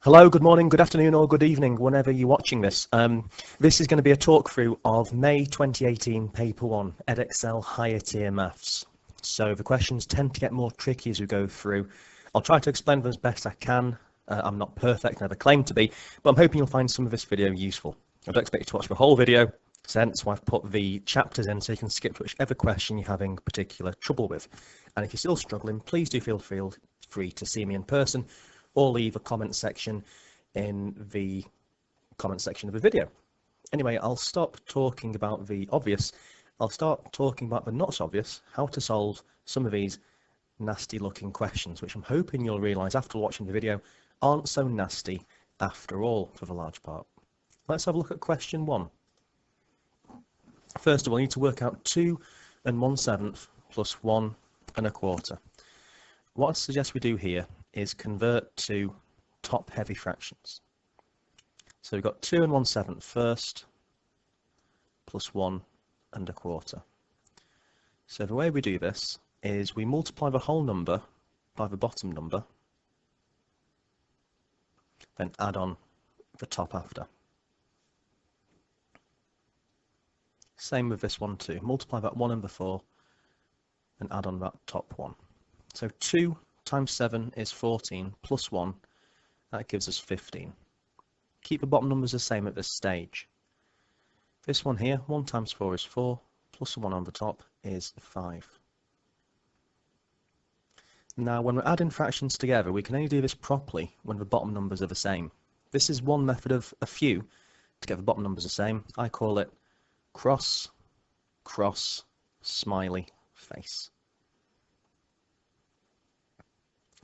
Hello, good morning, good afternoon or good evening, whenever you're watching this. This is going to be a talk through of May 2018 Paper 1, Edexcel Higher Tier Maths. So the questions tend to get more tricky as we go through. I'll try to explain them as best I can. I'm not perfect, never claim to be, but I'm hoping you'll find some of this video useful. I don't expect you to watch the whole video, since I've put the chapters in so you can skip to whichever question you're having particular trouble with. And if you're still struggling, please do feel free to see me in person or leave a comment section in the comment section of the video. Anyway, I'll stop talking about the obvious. I'll start talking about the not so obvious, how to solve some of these nasty looking questions, which I'm hoping you'll realise after watching the video aren't so nasty after all for the large part. Let's have a look at question 1. First of all, you need to work out 2 1/7 plus 1 1/4. What I suggest we do here is convert to top heavy fractions. So we've got 2 1/7 first plus 1 1/4. So the way we do this is we multiply the whole number by the bottom number, then add on the top after. Same with this one too. Multiply that 1/4 and add on that top one. So 2 times 7 is 14 plus 1, that gives us 15. Keep the bottom numbers the same at this stage. This one here, 1 times 4 is 4, plus the 1 on the top is 5. Now when we're adding fractions together, we can only do this properly when the bottom numbers are the same. This is one method of a few to get the bottom numbers the same. I call it cross, cross, smiley face.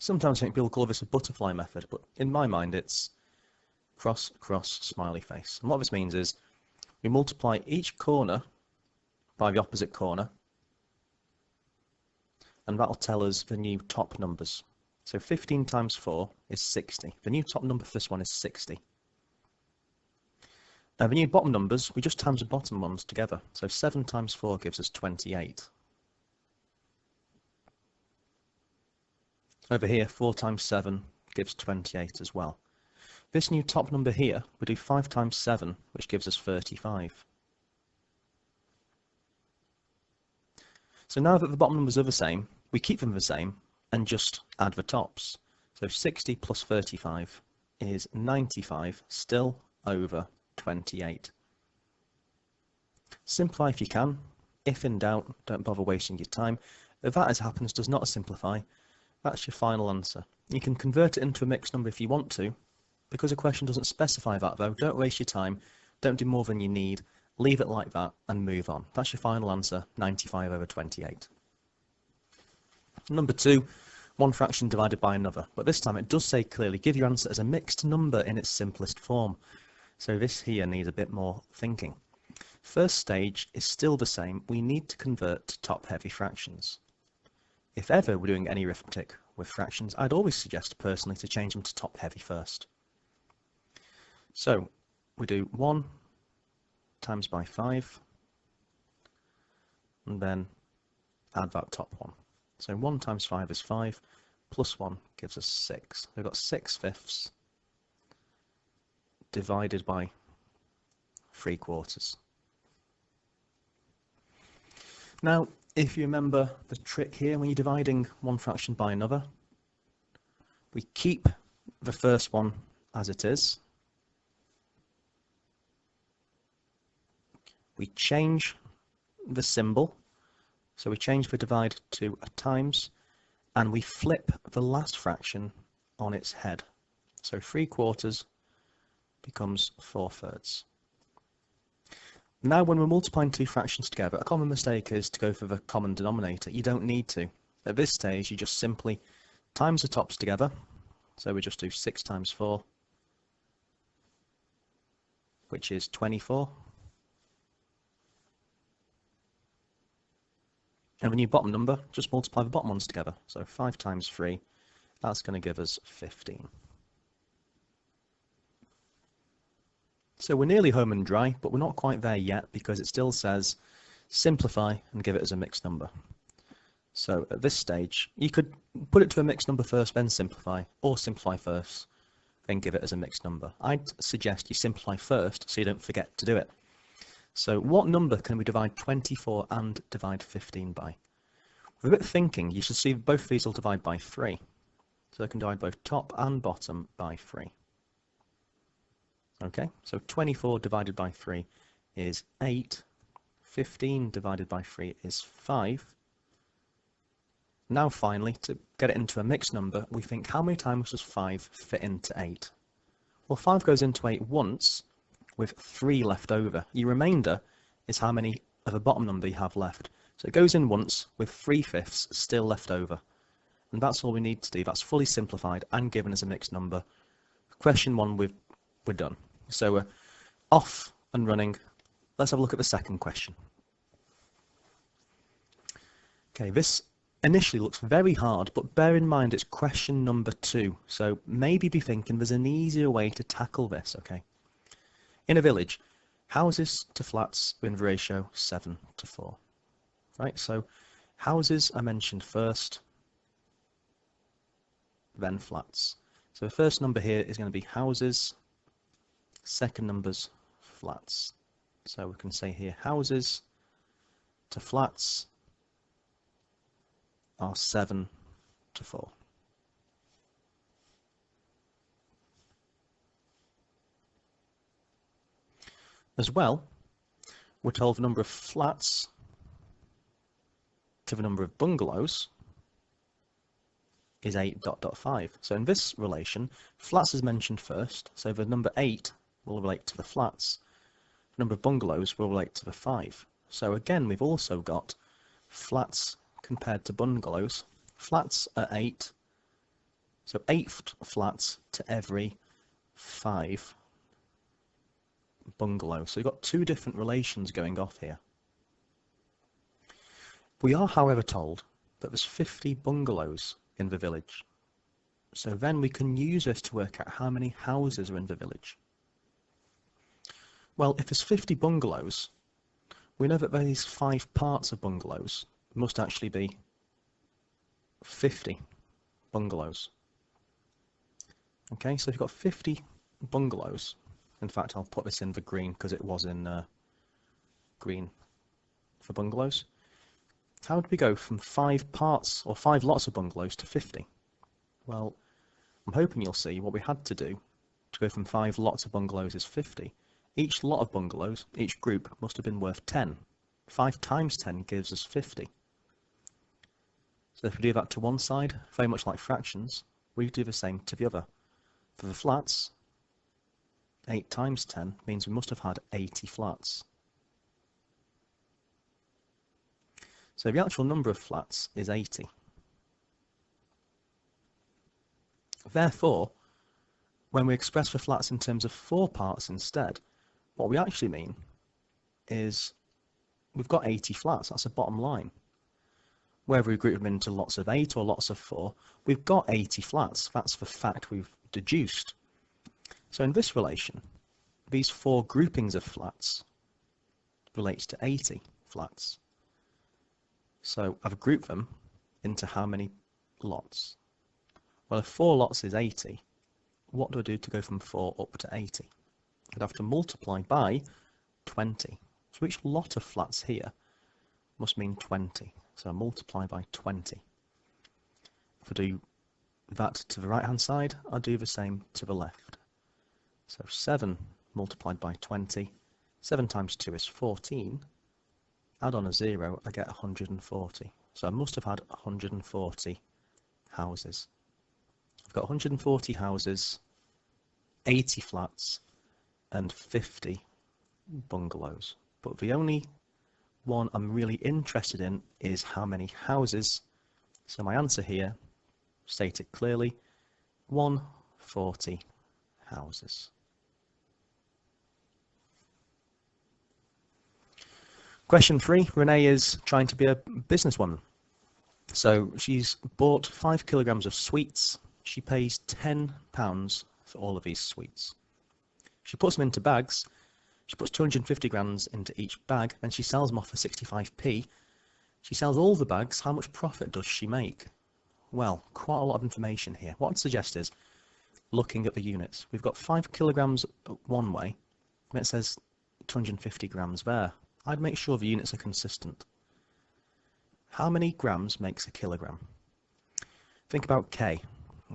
Sometimes I think people call this a butterfly method, but in my mind it's cross, cross, smiley face. And what this means is we multiply each corner by the opposite corner, and that'll tell us the new top numbers. So 15 times 4 is 60. The new top number for this one is 60. Now the new bottom numbers, we just times the bottom ones together. So 7 times 4 gives us 28. Over here, 4 times 7 gives 28 as well. This new top number here, we do 5 times 7, which gives us 35. So now that the bottom numbers are the same, we keep them the same and just add the tops. So 60 plus 35 is 95, still over 28. Simplify if you can. If in doubt, don't bother wasting your time. If that as happens does not simplify, that's your final answer. You can convert it into a mixed number if you want to. Because a question doesn't specify that though, don't waste your time, don't do more than you need, leave it like that and move on. That's your final answer, 95 over 28. Number 2, one fraction divided by another. But this time it does say clearly, give your answer as a mixed number in its simplest form. So this here needs a bit more thinking. First stage is still the same, we need to convert to top heavy fractions. If ever we're doing any arithmetic with fractions, I'd always suggest personally to change them to top heavy first. So we do 1 times by 5 and then add that top one. So 1 times 5 is 5 plus 1 gives us 6. We've got 6/5 divided by 3/4. Now if you remember the trick here, when you're dividing one fraction by another, we keep the first one as it is. We change the symbol, so we change the divide to a times, and we flip the last fraction on its head. So 3/4 becomes 4/3. Now when we're multiplying two fractions together, a common mistake is to go for the common denominator. You don't need to. At this stage you just simply times the tops together, so we just do 6 times 4, which is 24. And the new bottom number, just multiply the bottom ones together. So 5 times 3, that's going to give us 15. So we're nearly home and dry, but we're not quite there yet because it still says simplify and give it as a mixed number. So at this stage, you could put it to a mixed number first, then simplify, or simplify first, then give it as a mixed number. I'd suggest you simplify first so you don't forget to do it. So what number can we divide 24 and divide 15 by? With a bit of thinking, you should see both of these will divide by 3. So I can divide both top and bottom by 3. Okay, so 24 divided by 3 is 8. 15 divided by 3 is 5. Now finally, to get it into a mixed number, we think how many times does 5 fit into 8? Well, 5 goes into 8 once, with 3 left over. Your remainder is how many of a bottom number you have left. So it goes in once with 3/5 still left over. And that's all we need to do. That's fully simplified and given as a mixed number. Question 1, we're done. So we're off and running. Let's have a look at the second question. Okay, this initially looks very hard, but bear in mind it's question number 2. So maybe be thinking there's an easier way to tackle this, okay? In a village, houses to flats are in the ratio 7:4. Right, so houses are mentioned first, then flats. So the first number here is going to be houses, second number's flats. So we can say here houses to flats are 7:4. As well, we're told the number of flats to the number of bungalows is 8.5. So in this relation, flats is mentioned first, so the number 8 will relate to the flats, the number of bungalows will relate to the 5. So again, we've also got flats compared to bungalows. Flats are 8, so 8 flats to every 5 bungalows. So you've got 2 different relations going off here. We are, however, told that there's 50 bungalows in the village. So then we can use this to work out how many houses are in the village. Well, if there's 50 bungalows, we know that these 5 parts of bungalows must actually be 50 bungalows. Okay, so if you've got 50 bungalows, in fact I'll put this in the green because it was in green for bungalows. How do we go from 5 parts or 5 lots of bungalows to 50? Well, I'm hoping you'll see what we had to do to go from 5 lots of bungalows is 50. Each lot of bungalows, each group, must have been worth 10. 5 times 10 gives us 50. So if we do that to one side, very much like fractions, we do the same to the other. For the flats, 8 times 10 means we must have had 80 flats. So the actual number of flats is 80. Therefore, when we express the flats in terms of 4 parts instead, what we actually mean is we've got 80 flats, that's a bottom line. Whether we group them into lots of 8 or lots of 4, we've got 80 flats, that's the fact we've deduced. So in this relation, these 4 groupings of flats relates to 80 flats. So I've grouped them into how many lots? Well, if 4 lots is 80, what do I do to go from 4 up to 80? I'd have to multiply by 20. So each lot of flats here must mean 20. So I multiply by 20. If I do that to the right hand side, I'll do the same to the left. So 7 multiplied by 20, 7 times 2 is 14. Add on a 0, I get 140. So I must have had 140 houses. I've got 140 houses, 80 flats, and 50 bungalows. But the only one I'm really interested in is how many houses. So my answer here, stated clearly, 140 houses. Question 3, Renee is trying to be a businesswoman. So she's bought 5 kilograms of sweets. She pays £10 for all of these sweets. She puts them into bags. She puts 250 grams into each bag, then she sells them off for 65p. She sells all the bags. How much profit does she make? Well, quite a lot of information here. What I'd suggest is, looking at the units. We've got 5 kilograms one way, and it says 250 grams there. I'd make sure the units are consistent. How many grams makes a kilogram? Think about K.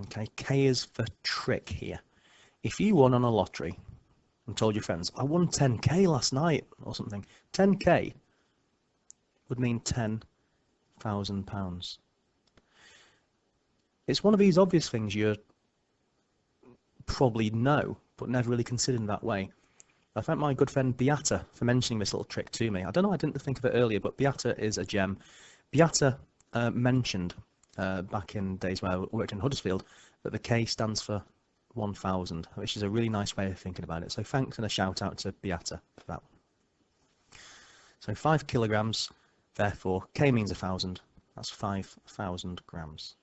Okay, K is the trick here. If you won on a lottery and told your friends, I won 10k last night or something, 10k would mean £10,000. It's one of these obvious things you probably know, but never really considered in that way. I thank my good friend Beata for mentioning this little trick to me. I don't know, I didn't think of it earlier, but Beata is a gem. Beata mentioned back in days when I worked in Huddersfield that the K stands for 1000, which is a really nice way of thinking about it. So thanks and a shout out to Beata for that. So 5 kilograms, therefore K means 1000. That's 5,000 grams.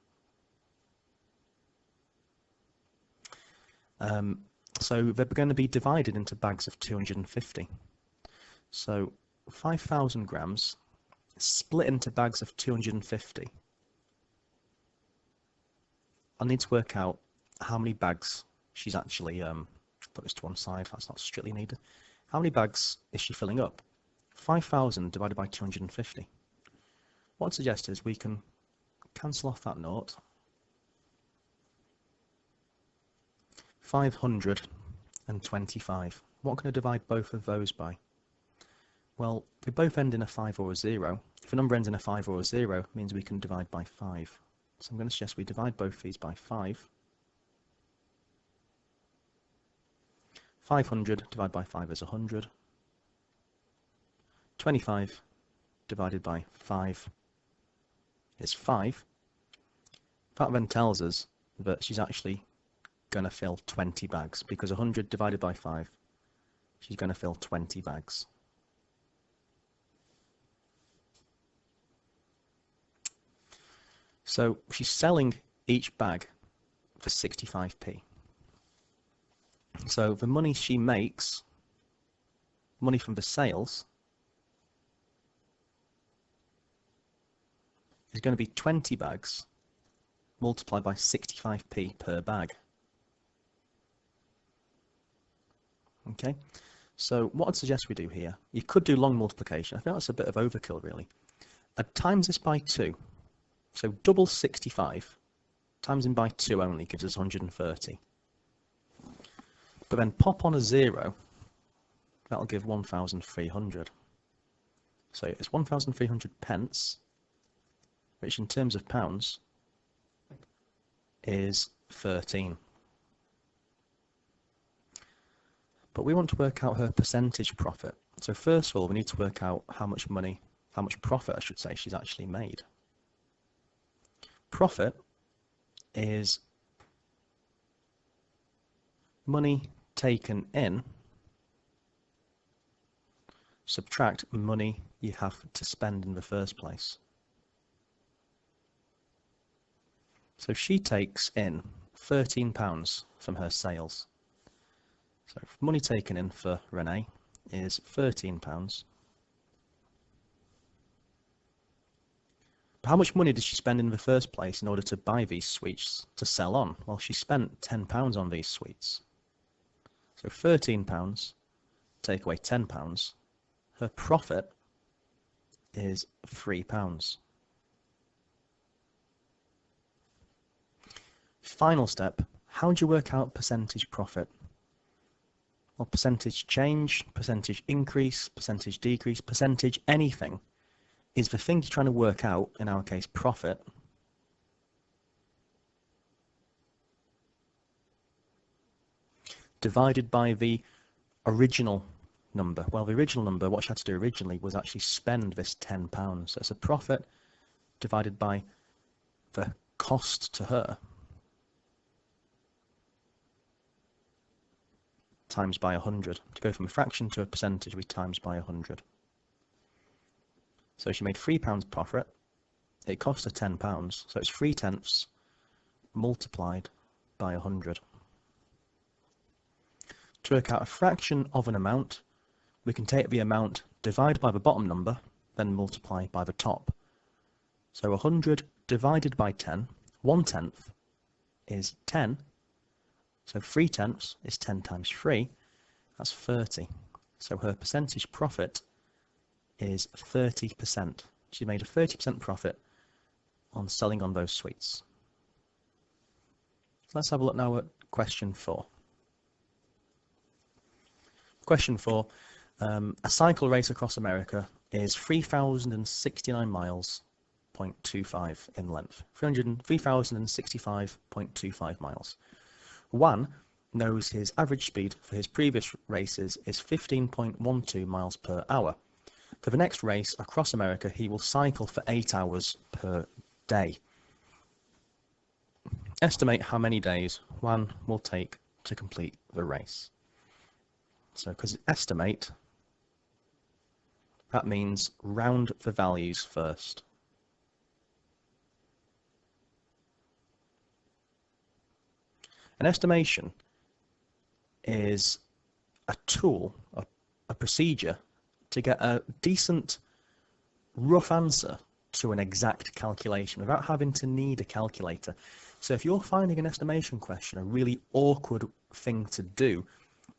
So they're going to be divided into bags of 250. So 5,000 grams split into bags of 250. I need to work out how many bags she's actually, put this to one side, that's not strictly needed. How many bags is she filling up? 5,000 divided by 250. What I'd suggest is we can cancel off that naught. 525. What can I divide both of those by? Well, they both end in a 5 or a 0. If a number ends in a 5 or a 0, it means we can divide by 5. So I'm going to suggest we divide both these by 5. 500 divided by 5 is 100. 25 divided by 5 is 5. That then tells us that she's actually going to fill 20 bags, because 100 divided by 5, she's going to fill 20 bags. So she's selling each bag for 65p. So the money she makes, money from the sales, is going to be 20 bags multiplied by 65p per bag. Okay, so what I'd suggest we do here, you could do long multiplication. I think that's a bit of overkill really. I'd times this by 2. So double 65 times in by 2 only gives us 130. But then pop on a 0, that'll give 1,300. So it's 1,300 pence, which in terms of pounds is 13. But we want to work out her percentage profit. So first of all, we need to work out how much money, how much profit I should say, she's actually made. Profit is money taken in, subtract money you have to spend in the first place. So she takes in £13 from her sales. So money taken in for Renee is £13. But how much money did she spend in the first place in order to buy these sweets to sell on? Well, she spent £10 on these sweets. So £13, take away £10, her profit is £3. Final step, how do you work out percentage profit? Well, percentage change, percentage increase, percentage decrease, percentage anything is the thing you're trying to work out, in our case profit, divided by the original number. Well, the original number, what she had to do originally was actually spend this £10. So it's a profit divided by the cost to her times by 100. To go from a fraction to a percentage, we times by 100. So she made £3 profit. It cost her £10, so it's 3/10 multiplied by 100. To work out a fraction of an amount, we can take the amount, divide by the bottom number, then multiply by the top. So 100 divided by 10, 1/10 is 10. So 3/10 is 10 times 3, that's 30. So her percentage profit is 30%. She made a 30% profit on selling on those sweets. Let's have a look now at question 4. Question 4, a cycle race across America is 3,069 miles, 0.25 in length, 3,065.25 miles. Juan knows his average speed for his previous races is 15.12 miles per hour. For the next race across America, he will cycle for 8 hours per day. Estimate how many days Juan will take to complete the race. So, because estimate, that means round the values first. An estimation is a tool, a procedure to get a decent rough answer to an exact calculation without having to need a calculator. So if you're finding an estimation question a really awkward thing to do,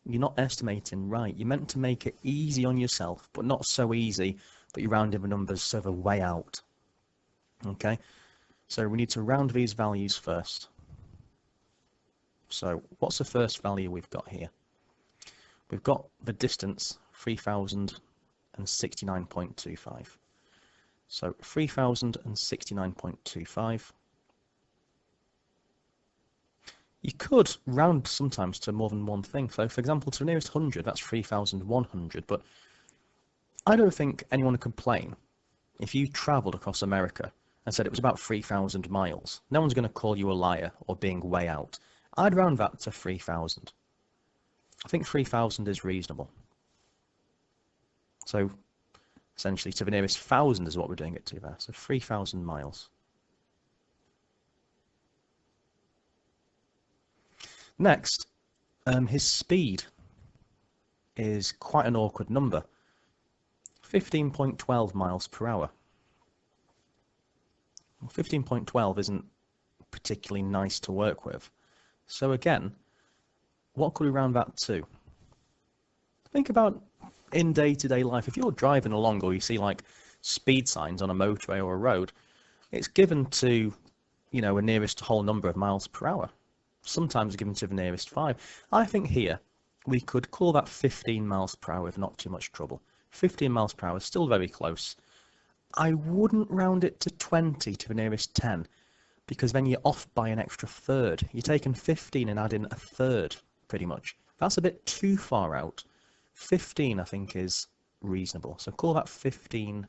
you're not estimating right. You're meant to make it easy on yourself, but not so easy that you round in the numbers so they're way out. Okay, so we need to round these values first. So what's the first value we've got here? We've got the distance, 3,069.25. So 3,069.25. You could round sometimes to more than one thing. So for example, to the nearest 100, that's 3,100. But I don't think anyone would complain if you travelled across America and said it was about 3,000 miles. No one's going to call you a liar or being way out. I'd round that to 3,000. I think 3,000 is reasonable. So essentially to the nearest 1,000 is what we're doing it to there. So 3,000 miles. Next, his speed is quite an awkward number. 15.12 miles per hour. 15.12 isn't particularly nice to work with. So again, what could we round that to? Think about in day-to-day life. If you're driving along or you see like speed signs on a motorway or a road, it's given to, you know, a nearest whole number of miles per hour. Sometimes given to the nearest 5. I think here we could call that 15 miles per hour with not too much trouble. 15 miles per hour is still very close. I wouldn't round it to 20 to the nearest 10, because then you're off by an extra third. You're taking 15 and adding a third, pretty much. That's a bit too far out. 15, I think, is reasonable. So call that 15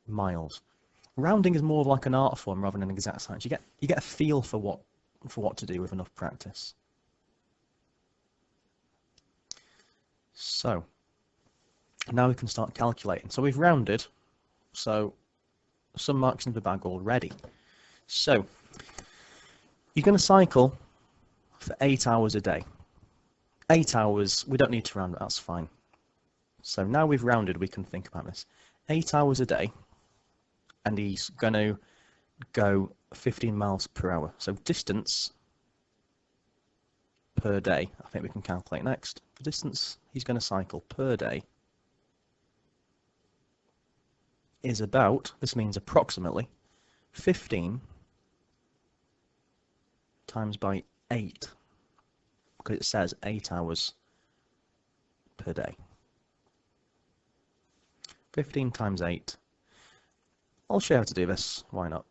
miles. Rounding is more of like an art form rather than an exact science. You get a feel for what to do with enough practice. So now we can start calculating. So we've rounded, so some marks in the bag already. So you're going to cycle for 8 hours a day. 8 hours, we don't need to round it, that's fine. So now we've rounded, we can think about this. 8 hours a day, and he's going to go 15 miles per hour. So distance per day, I think we can calculate next. The distance he's going to cycle per day is about, this means approximately, 15 times by 8, because it says 8 hours per day. 15 times 8. I'll show you how to do this, why not?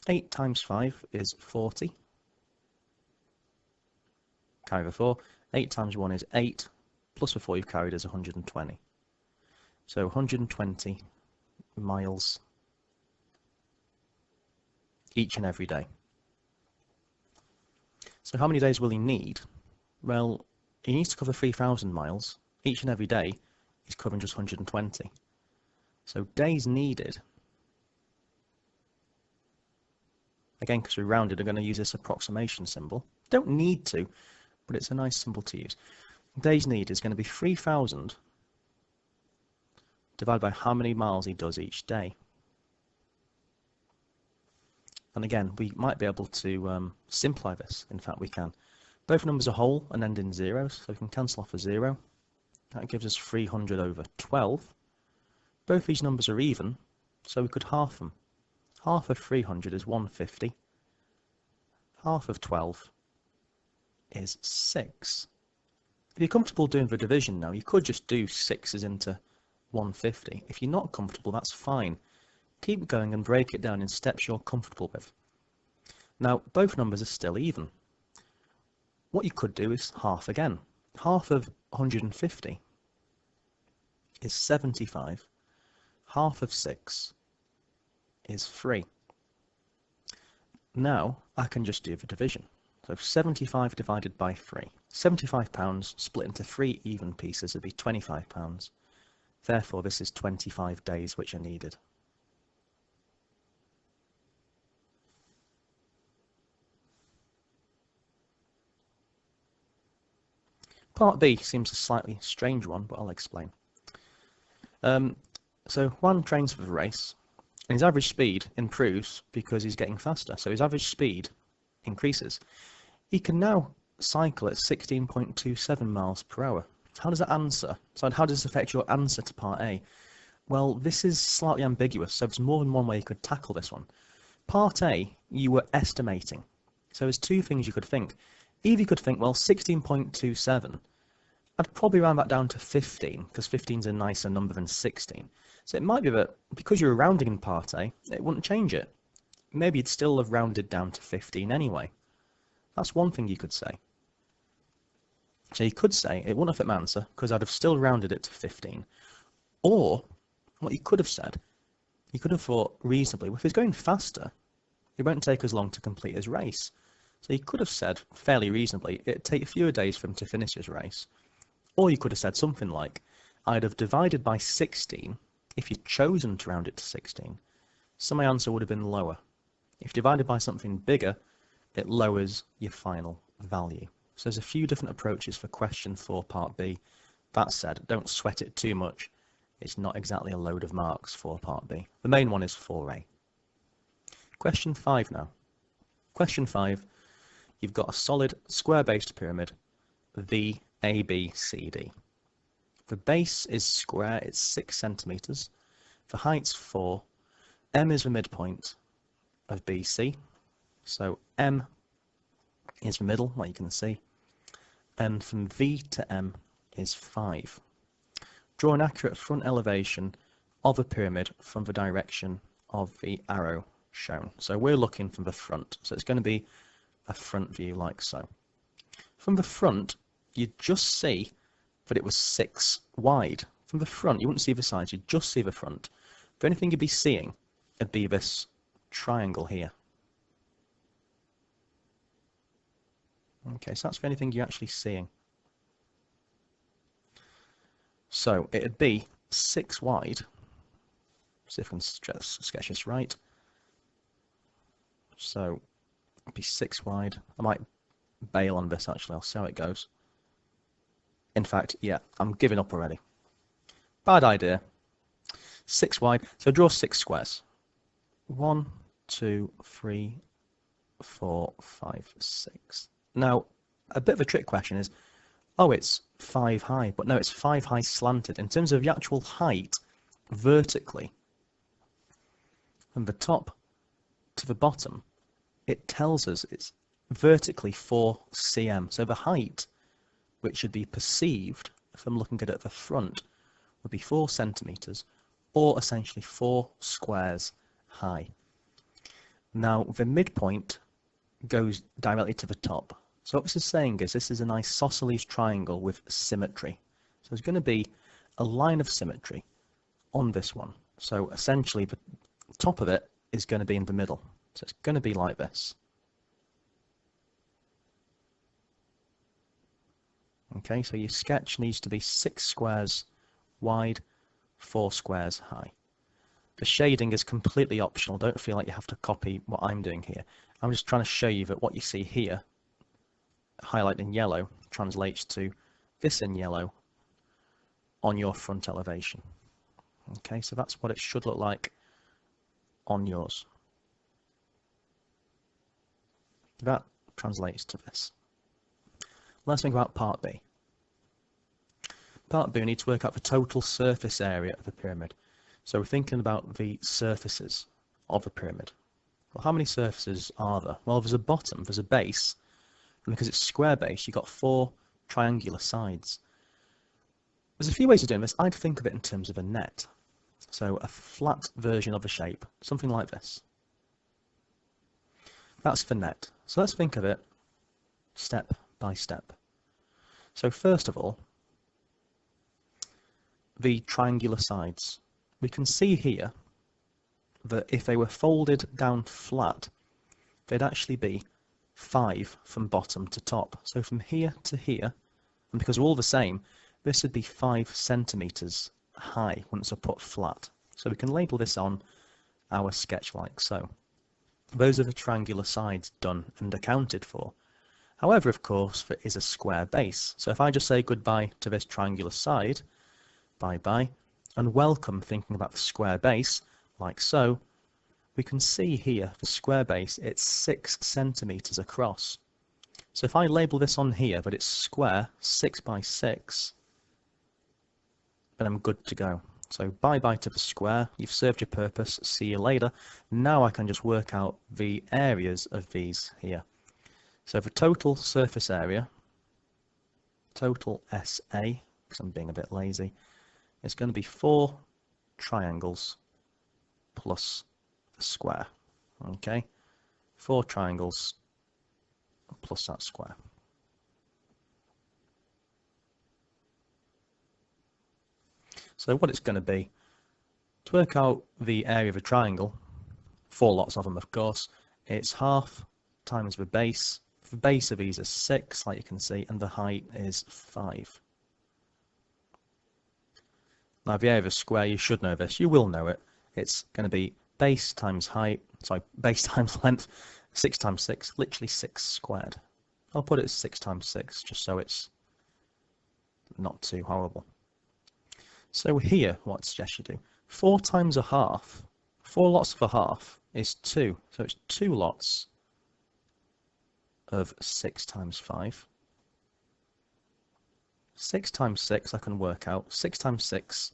8 times 5 is 40. Carry the 4. 8 times 1 is 8, plus the 4 you've carried is 120. So 120 miles each and every day. So how many days will he need? Well, he needs to cover 3,000 miles. Each and every day, he's covering just 120. So days needed, again, because we rounded, I'm going to use this approximation symbol. Don't need to, but it's a nice symbol to use. Days needed is going to be 3,000 divided by how many miles he does each day. And again, we might be able to simplify this. In fact, we can. Both numbers are whole and end in zeros, so we can cancel off a 0. That gives us 300 over 12. Both these numbers are even, so we could half them. Half of 300 is 150. Half of 12 is 6. If you're comfortable doing the division now, you could just do 6s into 150. If you're not comfortable, that's fine. Keep going and break it down in steps you're comfortable with. Now, both numbers are still even. What you could do is half again. Half of 150 is 75. Half of 6 is 3. Now, I can just do the division. So 75 divided by 3. £75 split into 3 even pieces would be £25. Therefore, this is 25 days which are needed. Part B seems a slightly strange one, but I'll explain. So Juan trains for the race, and his average speed improves because he's getting faster. So his average speed increases. He can now cycle at 16.27 miles per hour. How does that answer? So how does this affect your answer to part A? Well, this is slightly ambiguous, so there's more than one way you could tackle this one. Part A, you were estimating. So there's two things you could think. Either you could think, well, 16.27, I'd probably round that down to 15, because 15 is a nicer number than 16. So it might be that because you're rounding in part A, it wouldn't change it. Maybe you'd still have rounded down to 15 anyway. That's one thing you could say. So you could say it wouldn't affect my answer because I'd have still rounded it to 15. Or what you could have said, you could have thought reasonably, well, if he's going faster, it won't take as long to complete his race. So you could have said fairly reasonably, it'd take fewer days for him to finish his race. Or you could have said something like, I'd have divided by 16 if you'd chosen to round it to 16. So my answer would have been lower. If divided by something bigger, it lowers your final value. So there's a few different approaches for question 4 part B. That said, don't sweat it too much. It's not exactly a load of marks for part B. The main one is 4A. Question 5 now. Question 5, you've got a solid square-based pyramid, V, A, B, C, D. The base is square, it's 6 centimeters. The height's 4. M is the midpoint of BC. So M is the middle, like you can see. And from V to M is 5. Draw an accurate front elevation of a pyramid from the direction of the arrow shown. So we're looking from the front. So it's going to be a front view like so. From the front, you'd just see that it was 6 wide. From the front, you wouldn't see the sides, you'd just see the front. The only thing you'd be seeing would be this triangle here. Okay, so that's the only thing you're actually seeing. So it'd be 6 wide. See if I can sketch this right. So it'd be 6 wide. I might bail on this actually, I'll see how it goes. In fact, yeah, I'm giving up already. Bad idea. 6 wide, so draw 6 squares. 1, 2, 3, 4, 5, 6. Now, a bit of a trick question is, oh, it's 5 high, but no, it's 5 high slanted. In terms of the actual height, vertically, from the top to the bottom, it tells us it's vertically 4 cm. So the height, which should be perceived from looking at it at the front, would be 4 centimeters, or essentially 4 squares high. Now, the midpoint goes directly to the top. So what this is saying is this is an isosceles triangle with symmetry. So there's going to be a line of symmetry on this one. So essentially the top of it is going to be in the middle. So it's going to be like this. Okay, so your sketch needs to be 6 squares wide, 4 squares high. The shading is completely optional. Don't feel like you have to copy what I'm doing here. I'm just trying to show you that what you see here, highlighted in yellow, translates to this in yellow on your front elevation. Okay, so that's what it should look like on yours. That translates to this. Let's think about part B. Part B, we need to work out the total surface area of a pyramid. So we're thinking about the surfaces of a pyramid. Well, how many surfaces are there? Well, there's a bottom, there's a base, and because it's square base, you've got 4 triangular sides. There's a few ways of doing this. I'd think of it in terms of a net. So a flat version of a shape, something like this. That's the net. So let's think of it step by step. So first of all, the triangular sides. We can see here that if they were folded down flat, they'd actually be 5 from bottom to top. So from here to here, and because we're all the same, this would be 5 centimeters high once I put flat. So we can label this on our sketch like so. Those are the triangular sides done and accounted for. However, of course, there is a square base. So if I just say goodbye to this triangular side, bye-bye, and welcome thinking about the square base, like so, we can see here the square base, it's 6 centimeters across. So if I label this on here that it's square, 6 by 6, then I'm good to go. So bye-bye to the square, you've served your purpose, see you later. Now I can just work out the areas of these here. So the total surface area, total SA, because I'm being a bit lazy, it's going to be 4 triangles plus a square. Okay, 4 triangles plus that square. So what it's going to be, to work out the area of a triangle, 4 lots of them of course, it's half times the base. The base of these is 6, like you can see, and the height is 5. Now the area of a square, you should know this, you will know it. It's going to be base times height, sorry, base times length, 6 times 6, literally 6 squared. I'll put it as 6 times 6, just so it's not too horrible. So here, what I suggest you do, 4 times a half, 4 lots of a half is 2, so it's 2 lots of 6 times 5. 6 times 6 I can work out, 6 times 6,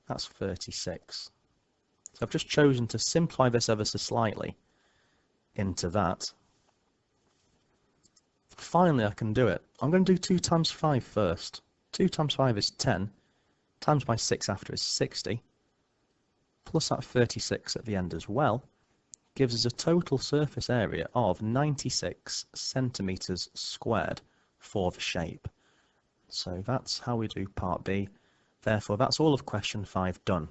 that's 36. So I've just chosen to simplify this ever so slightly into that. Finally I can do it. I'm going to do 2 times 5 first. 2 times 5 is 10, times by 6 after is 60, plus that 36 at the end as well, gives us a total surface area of 96 centimeters squared for the shape. So that's how we do part B. Therefore, that's all of question 5 done.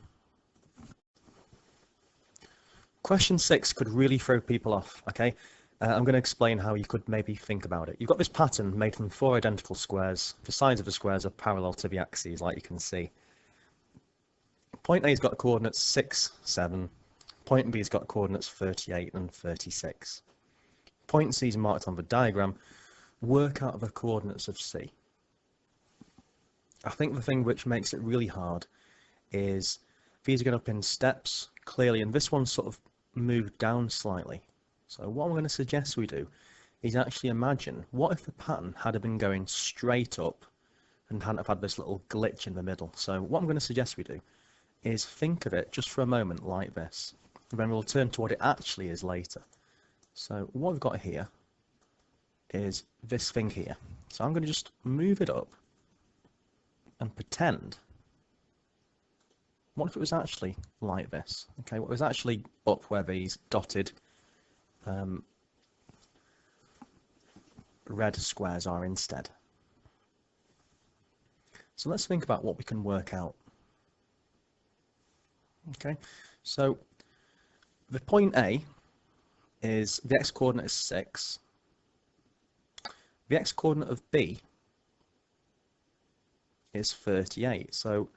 Question 6 could really throw people off, okay? I'm going to explain how you could maybe think about it. You've got this pattern made from 4 identical squares. The sides of the squares are parallel to the axes, like you can see. Point A's got coordinates 6, 7. Point B's got coordinates 38 and 36. Point C is marked on the diagram. Work out the coordinates of C. I think the thing which makes it really hard is these are going up in steps, clearly, and this one's sort of moved down slightly. So what I'm going to suggest we do is actually imagine, what if the pattern had been going straight up and hadn't have had this little glitch in the middle? So what I'm going to suggest we do is think of it just for a moment like this, and then we'll turn to what it actually is later. So what we've got here is this thing here. So I'm going to just move it up and pretend, what if it was actually like this? Okay, what was actually up where these dotted red squares are instead. So let's think about what we can work out. Okay, so the point A is, the x-coordinate is 6. The x-coordinate of B is 38. So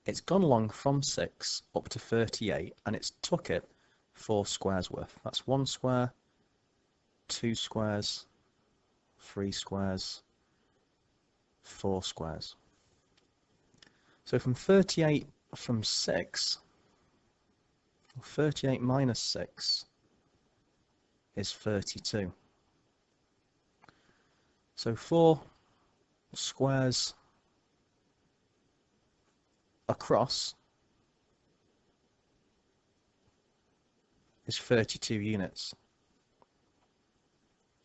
it's gone along from 6 up to 38, and it's took it 4 squares worth. That's 1 square, 2 squares, 3 squares, 4 squares. So from 38 from 6, 38 minus 6 is 32. So 4 squares across is 32 units.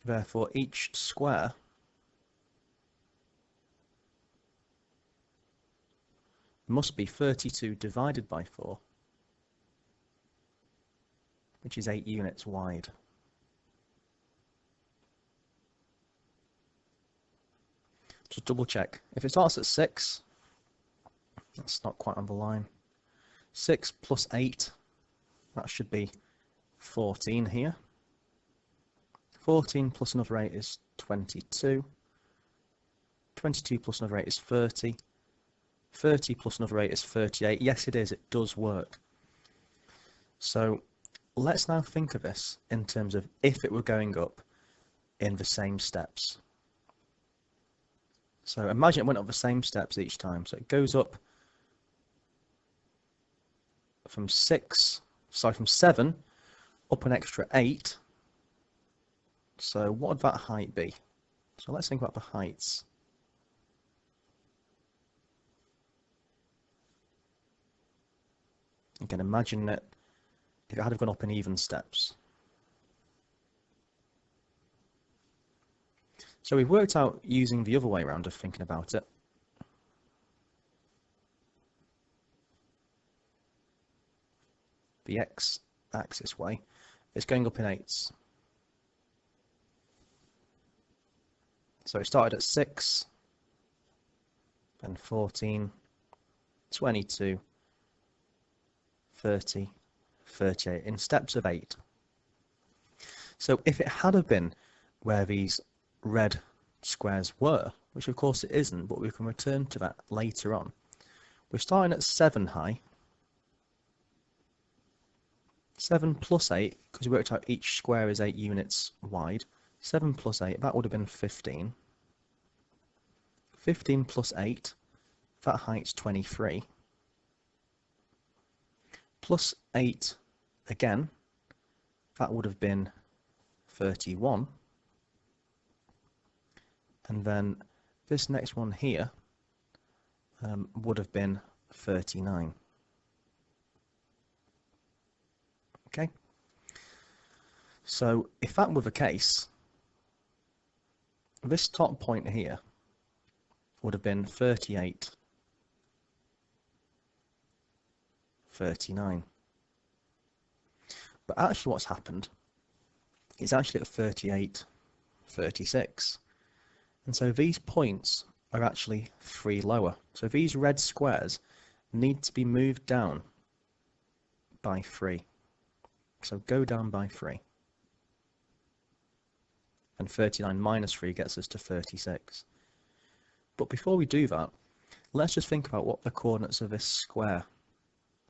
Therefore, each square must be 32 divided by 4, which is 8 units wide. Just double check. If it starts at 6, that's not quite on the line. 6 plus 8, that should be 14 here. 14 plus another 8 is 22. 22 plus another 8 is 30. 30 plus another 8 is 38. Yes, it is. It does work. So let's now think of this in terms of if it were going up in the same steps. So imagine it went up the same steps each time. So it goes up from 7 up an extra 8. So what would that height be? So let's think about the heights. Again, imagine that if it had gone up in even steps. So we've worked out using the other way around of thinking about it. The x-axis way, it's going up in 8s. So it started at 6, then 14, 22, 30, 38, in steps of 8. So if it had have been where these red squares were, which of course it isn't, but we can return to that later on. We're starting at 7 high. 7 plus 8, because we worked out each square is 8 units wide. 7 plus 8, that would have been 15. 15 plus 8, that height's 23. Plus 8 again, that would have been 31. And then this next one here would have been 39. Okay? So if that were the case, this top point here would have been 38, 39. But actually what's happened is actually at 38, 36. And so these points are actually 3 lower. So these red squares need to be moved down by 3. So go down by 3. And 39 minus 3 gets us to 36. But before we do that, let's just think about what the coordinates of this square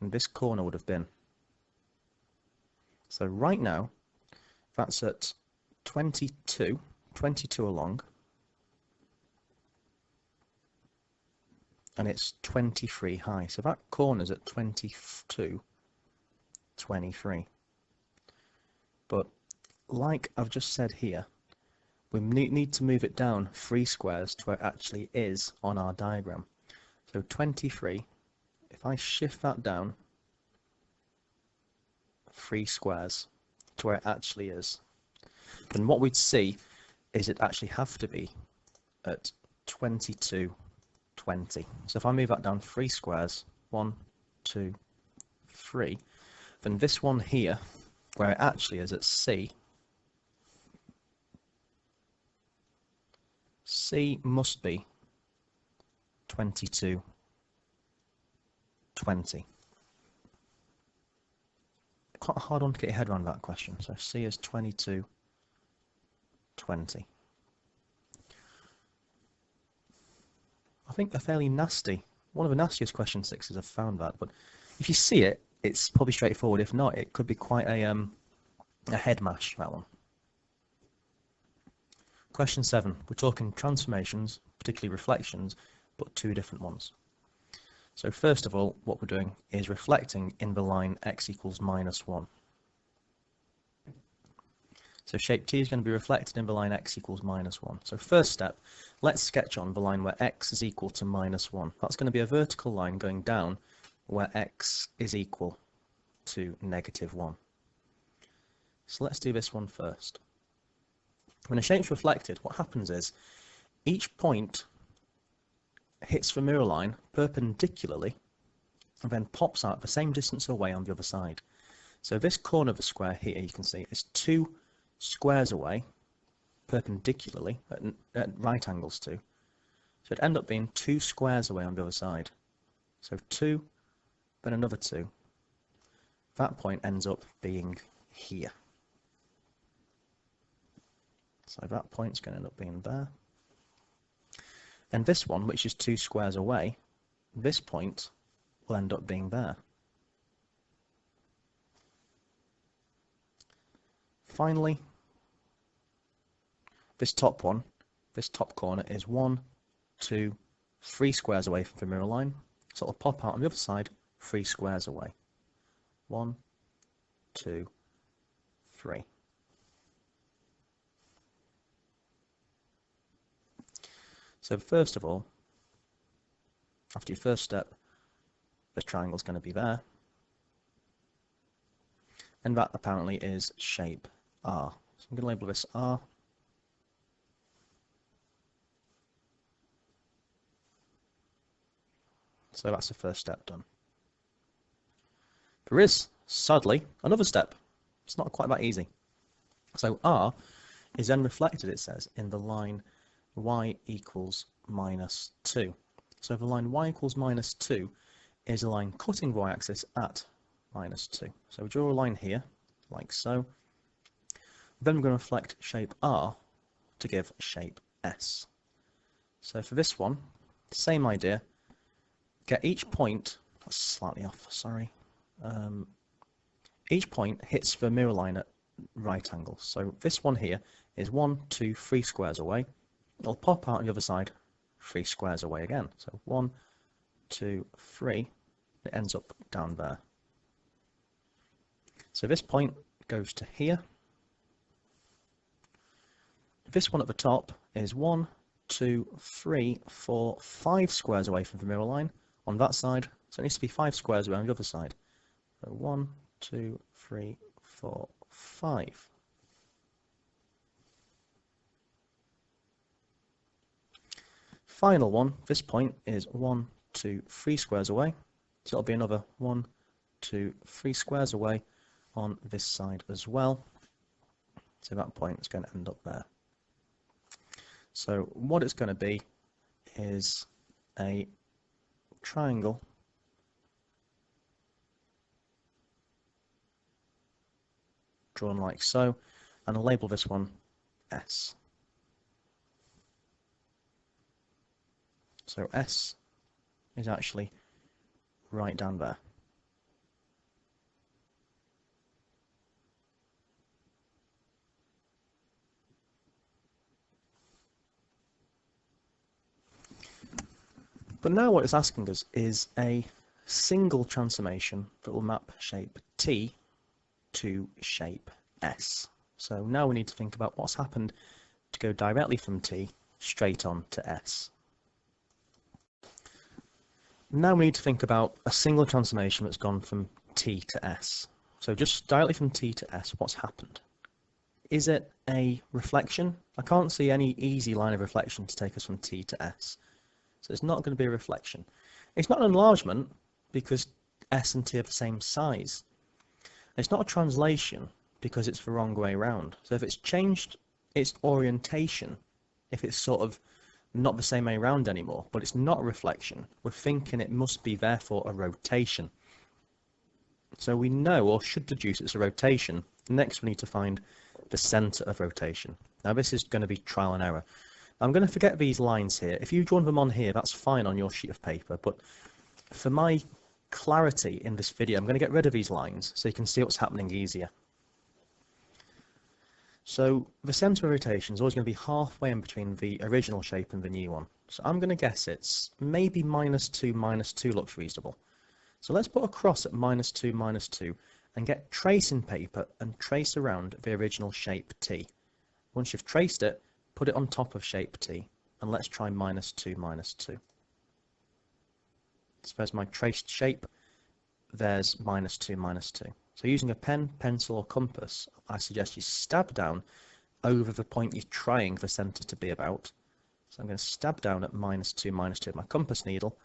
and this corner would have been. So right now, that's at 22 along, and it's 23 high. So that corner's at 22, 23. But like I've just said here, we need to move it down 3 squares to where it actually is on our diagram. So 23, if I shift that down 3 squares to where it actually is, then what we'd see is it actually have to be at 22, 20. So if I move that down 3 squares, 1, 2, 3, then this one here, where it actually is at C must be 22, 20. Quite a hard one to get your head around that question. So C is 22, 20. I think a fairly nasty, one of the nastiest question 6s I've found that, but if you see it, it's probably straightforward. If not, it could be quite a head mash, that one. Question 7, we're talking transformations, particularly reflections, but 2 different ones. So first of all, what we're doing is reflecting in the line x equals -1. So shape t is going to be reflected in the line x equals -1. So first step, let's sketch on the line where x is equal to -1. That's going to be a vertical line going down where x is equal to -1. So let's do this one first. When a shape's reflected, what happens is each point hits the mirror line perpendicularly and then pops out the same distance away on the other side. So this corner of the square here, you can see, is 2 squares away perpendicularly at right angles to. So it'd end up being 2 squares away on the other side. So 2, then another 2. That point ends up being here. So that point's going to end up being there. And this one, which is 2 squares away, this point will end up being there. Finally, this top one, this top corner is 1, 2, 3 squares away from the mirror line. So it'll pop out on the other side 3 squares away. 1, 2, 3. So first of all, after your first step, the triangle is going to be there. And that apparently is shape R. So I'm going to label this R. So that's the first step done. There is, sadly, another step. It's not quite that easy. So R is then reflected, it says, in the line y equals -2. So the line y equals -2 is a line cutting the y-axis at -2. So we draw a line here, like so. Then we're going to reflect shape R to give shape S. So for this one, same idea. Get each point, that's slightly off, sorry. Each point hits the mirror line at right angles. So this one here is 1, 2, 3 squares away. It'll pop out on the other side 3 squares away again. So 1, 2, 3. It ends up down there. So this point goes to here. This one at the top is 1, 2, 3, 4, 5 squares away from the mirror line on that side. So it needs to be 5 squares away on the other side. So 1, 2, 3, 4, 5. Final one, this point is 1, 2, 3 squares away. So it'll be another 1, 2, 3 squares away on this side as well. So that point is going to end up there. So what it's going to be is a triangle drawn like so, and I'll label this one S. So S is actually right down there. But now what it's asking us is a single transformation that will map shape T to shape S. So now we need to think about what's happened to go directly from T straight on to S. Now we need to think about a single transformation that's gone from T to S. So just directly from T to S, what's happened? Is it a reflection? I can't see any easy line of reflection to take us from T to S. So it's not going to be a reflection. It's not an enlargement because S and T are the same size. It's not a translation because it's the wrong way around. So if it's changed its orientation, if it's sort of not the same way around anymore, but it's not a reflection, we're thinking it must be therefore a rotation. So we know, or should deduce, it's a rotation. Next we need to find the centre of rotation. Now this is going to be trial and error. I'm going to forget these lines here. If you've drawn them on here, that's fine on your sheet of paper, but for my clarity in this video, I'm going to get rid of these lines so you can see what's happening easier. So the centre of rotation is always going to be halfway in between the original shape and the new one. So I'm going to guess it's maybe -2, -2 looks reasonable. So let's put a cross at -2, -2, and get tracing paper and trace around the original shape T. Once you've traced it, put it on top of shape T, and let's try minus 2, minus 2. So there's my traced shape, there's minus 2, minus 2. So using a pen, pencil or compass, I suggest you stab down over the point you're trying the centre to be about. So I'm going to stab down at minus 2, minus 2 with my compass needle,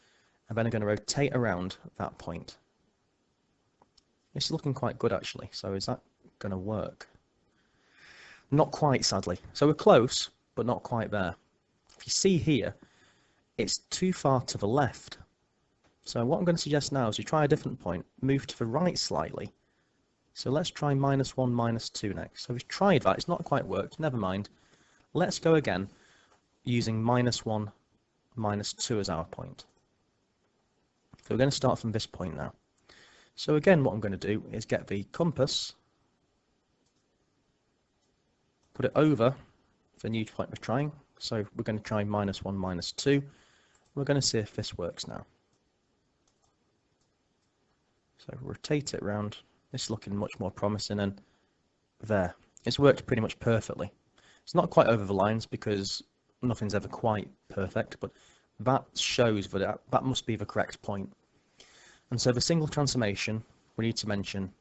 and then I'm going to rotate around that point. It's looking quite good actually, so is that going to work? Not quite, sadly. So we're close, but not quite there. If you see here, it's too far to the left. So what I'm going to suggest now is we try a different point, move to the right slightly. So let's try minus 1, minus 2 next. So we've tried that, it's not quite worked, never mind. Let's go again using minus 1, minus 2 as our point. So we're going to start from this point now. So again, what I'm going to do is get the compass, put it over the new point we're trying. So we're going to try minus 1, minus 2. We're going to see if this works now. So rotate it around. This is looking much more promising, and there. It's worked pretty much perfectly. It's not quite over the lines because nothing's ever quite perfect, but that shows that that must be the correct point. And so the single transformation, we need to mention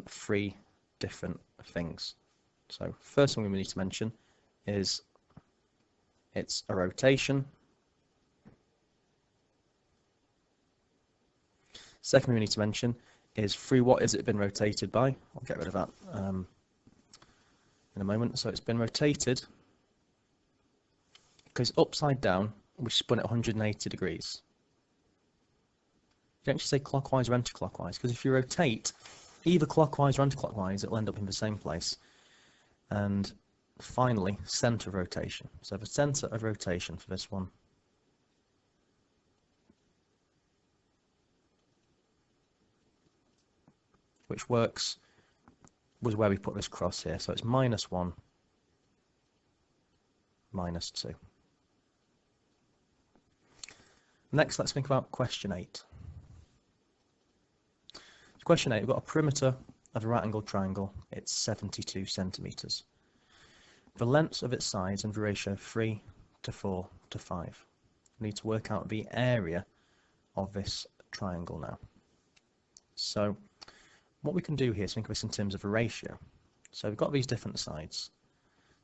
3 different things. So first thing we need to mention is it's a rotation. Second thing we need to mention is through what has it been rotated by. I'll get rid of that in a moment. So it's been rotated because upside down, we spun it 180 degrees. You don't actually say clockwise or anti-clockwise, because if you rotate either clockwise or anti-clockwise, it'll end up in the same place. And finally, centre of rotation. So the centre of rotation for this one which works was where we put this cross here. So it's minus 1, minus 2. Next, let's think about question 8. Question 8, we've got a perimeter of a right angled triangle. It's 72 centimetres. The lengths of its sides and the ratio 3 to 4 to 5. We need to work out the area of this triangle now. So what we can do here is think of this in terms of a ratio. So we've got these different sides.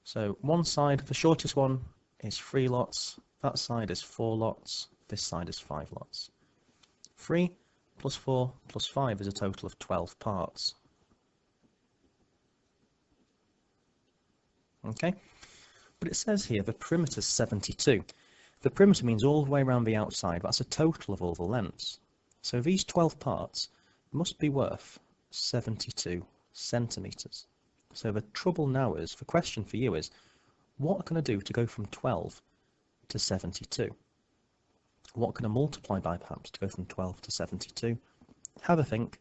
So one side, the shortest one, is 3 lots. That side is 4 lots. This side is 5 lots. 3 plus 4 plus 5 is a total of 12 parts. Okay, but it says here the perimeter is 72. The perimeter means all the way around the outside. That's a total of all the lengths. So these 12 parts must be worth 72 centimetres. So the trouble now is, the question for you is, what can I do to go from 12 to 72? What can I multiply by perhaps to go from 12 to 72? Have a think.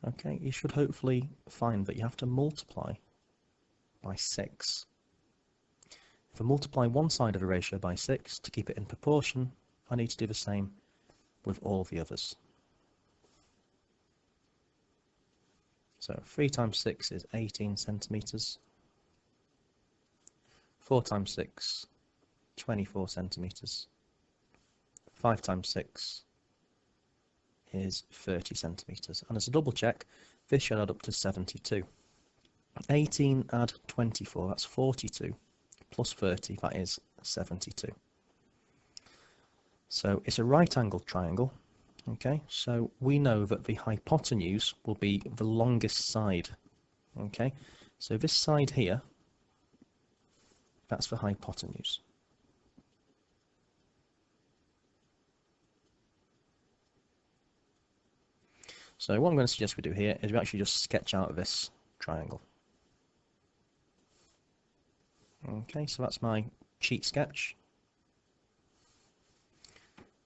Okay, you should hopefully find that you have to multiply by 6. If I multiply one side of a ratio by 6 to keep it in proportion, I need to do the same with all the others. So 3 times 6 is 18 centimetres. 4 times 6, 24 centimetres. 5 times 6 is 30 centimetres. And as a double check, this should add up to 72. 18 add 24, that's 42, plus 30, that is 72. So it's a right angled triangle. Okay, so we know that the hypotenuse will be the longest side. Okay, so this side here, that's the hypotenuse. So what I'm going to suggest we do here is we actually just sketch out this triangle. Okay, so that's my cheat sketch.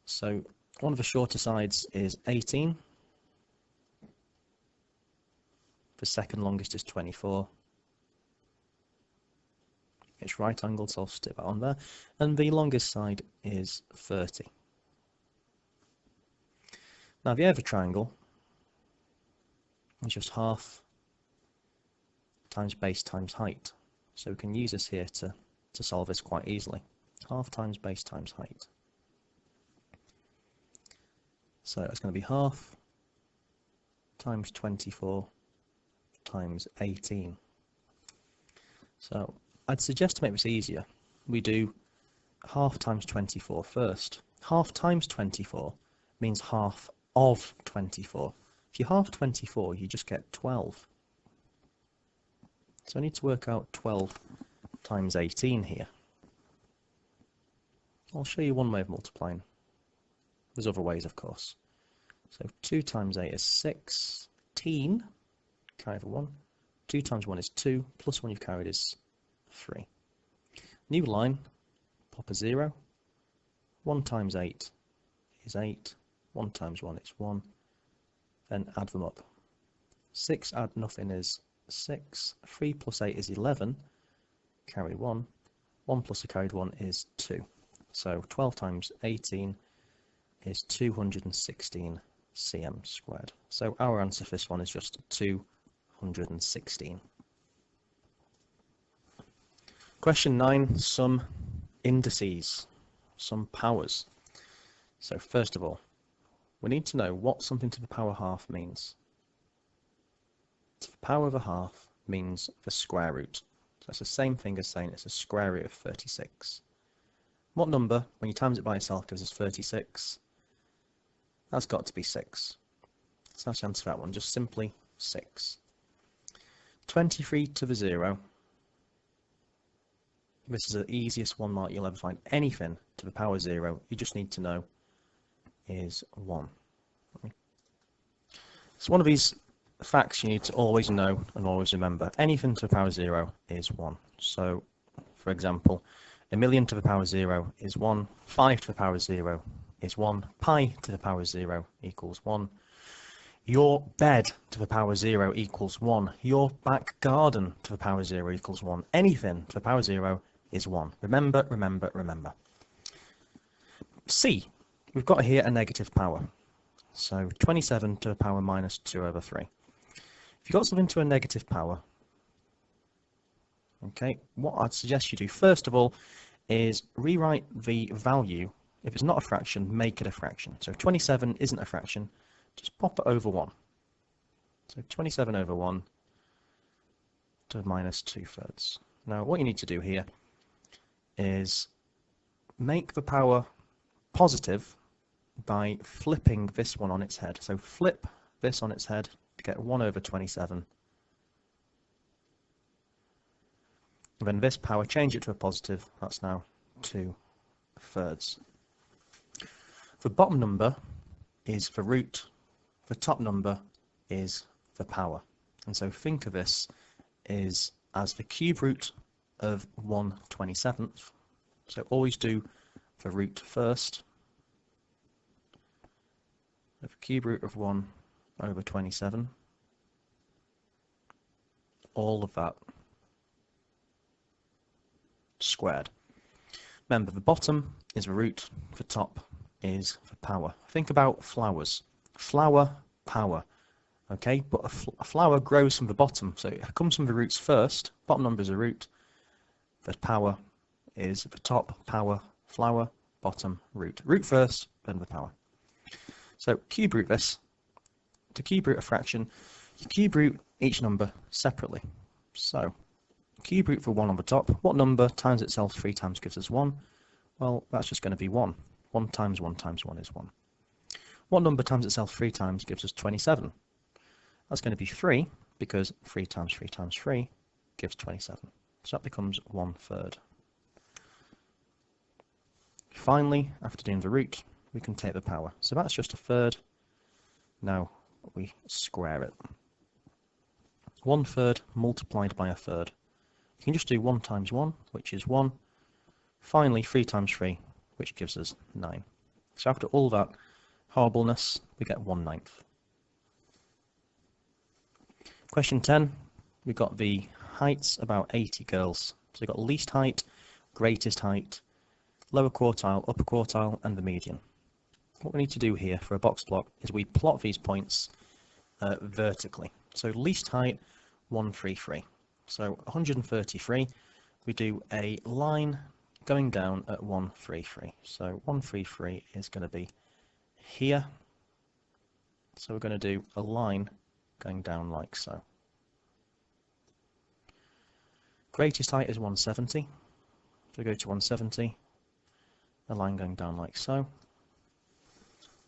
So one of the shorter sides is 18. The second longest is 24. It's right angled, so I'll stick that on there. And the longest side is 30. Now the area of a triangle is just half times base times height. So we can use this here to solve this quite easily. Half times base times height. So it's going to be half times 24 times 18. So I'd suggest to make this easier, we do half times 24 first. Half times 24 means half of 24. If you half 24, you just get 12. So I need to work out 12 times 18 here. I'll show you one way of multiplying. There's other ways, of course. So 2 times 8 is 16. Carry the 1. 2 times 1 is 2. Plus 1 you've carried is 3. New line. Pop a 0. 1 times 8 is 8. 1 times 1 is 1. Then add them up. 6 add nothing is 6. 3 plus 8 is 11. Carry 1. 1 plus a carried 1 is 2. So 12 times 18 is 216 cm squared. So our answer for this one is just 216. Question 9, some indices, some powers. So first of all, we need to know what something to the power half means. To the power of a half means the square root. So it's the same thing as saying it's the square root of 36. What number, when you times it by itself, gives us 36? That's got to be 6. So that's the answer for that one, just simply 6. 23 to the 0. This is the easiest 1 mark you'll ever find. Anything to the power 0, you just need to know is 1. It's one of these facts you need to always know and always remember. Anything to the power 0 is 1. So, for example, 1,000,000 to the power 0 is 1, 5 to the power 0 is 1, pi to the power 0 equals 1, your bed to the power 0 equals 1, your back garden to the power 0 equals 1, anything to the power 0 is 1. Remember, remember, remember. C, we've got here a negative power. So 27 to the power minus 2 over 3. If you've got something to a negative power, okay, what I'd suggest you do first of all is rewrite the value. If it's not a fraction, make it a fraction. So if 27 isn't a fraction, just pop it over 1. So 27 over 1 to minus 2/3. Now what you need to do here is make the power positive by flipping this one on its head. So flip this on its head to get 1 over 27. And then this power, change it to a positive, that's now 2/3. The bottom number is the root, the top number is the power. And so think of this as the cube root of 1/27. So always do the root first. The cube root of 1 over 27. All of that squared. Remember, the bottom is the root, the top is the power. Think about flowers. Flower, power. Okay, but a flower grows from the bottom, so it comes from the roots first. Bottom number is a root. The power is the top, power, flower, bottom, root. Root first, then the power. So cube root this. To cube root a fraction, you cube root each number separately. So cube root for 1 on the top. What number times itself 3 times gives us 1? Well, that's just going to be 1. 1 times 1 times 1 is 1. What number times itself 3 times gives us 27? That's going to be 3, because 3 times 3 times 3 gives 27. So that becomes 1/3. Finally, after doing the root, we can take the power. So that's just 1/3. Now we square it. 1/3 multiplied by 1/3. You can just do 1 times 1, which is 1. Finally, 3 times 3, which gives us 9. So after all that horribleness, we get 1/9. Question 10, we've got the heights, about 80 girls. So we've got least height, greatest height, lower quartile, upper quartile, and the median. What we need to do here for a box plot is we plot these points vertically. So least height, 133. So 133, we do a line going down at 133. So 133 is going to be here. So we're going to do a line going down like so. Greatest height is 170. So we go to 170, a line going down like so.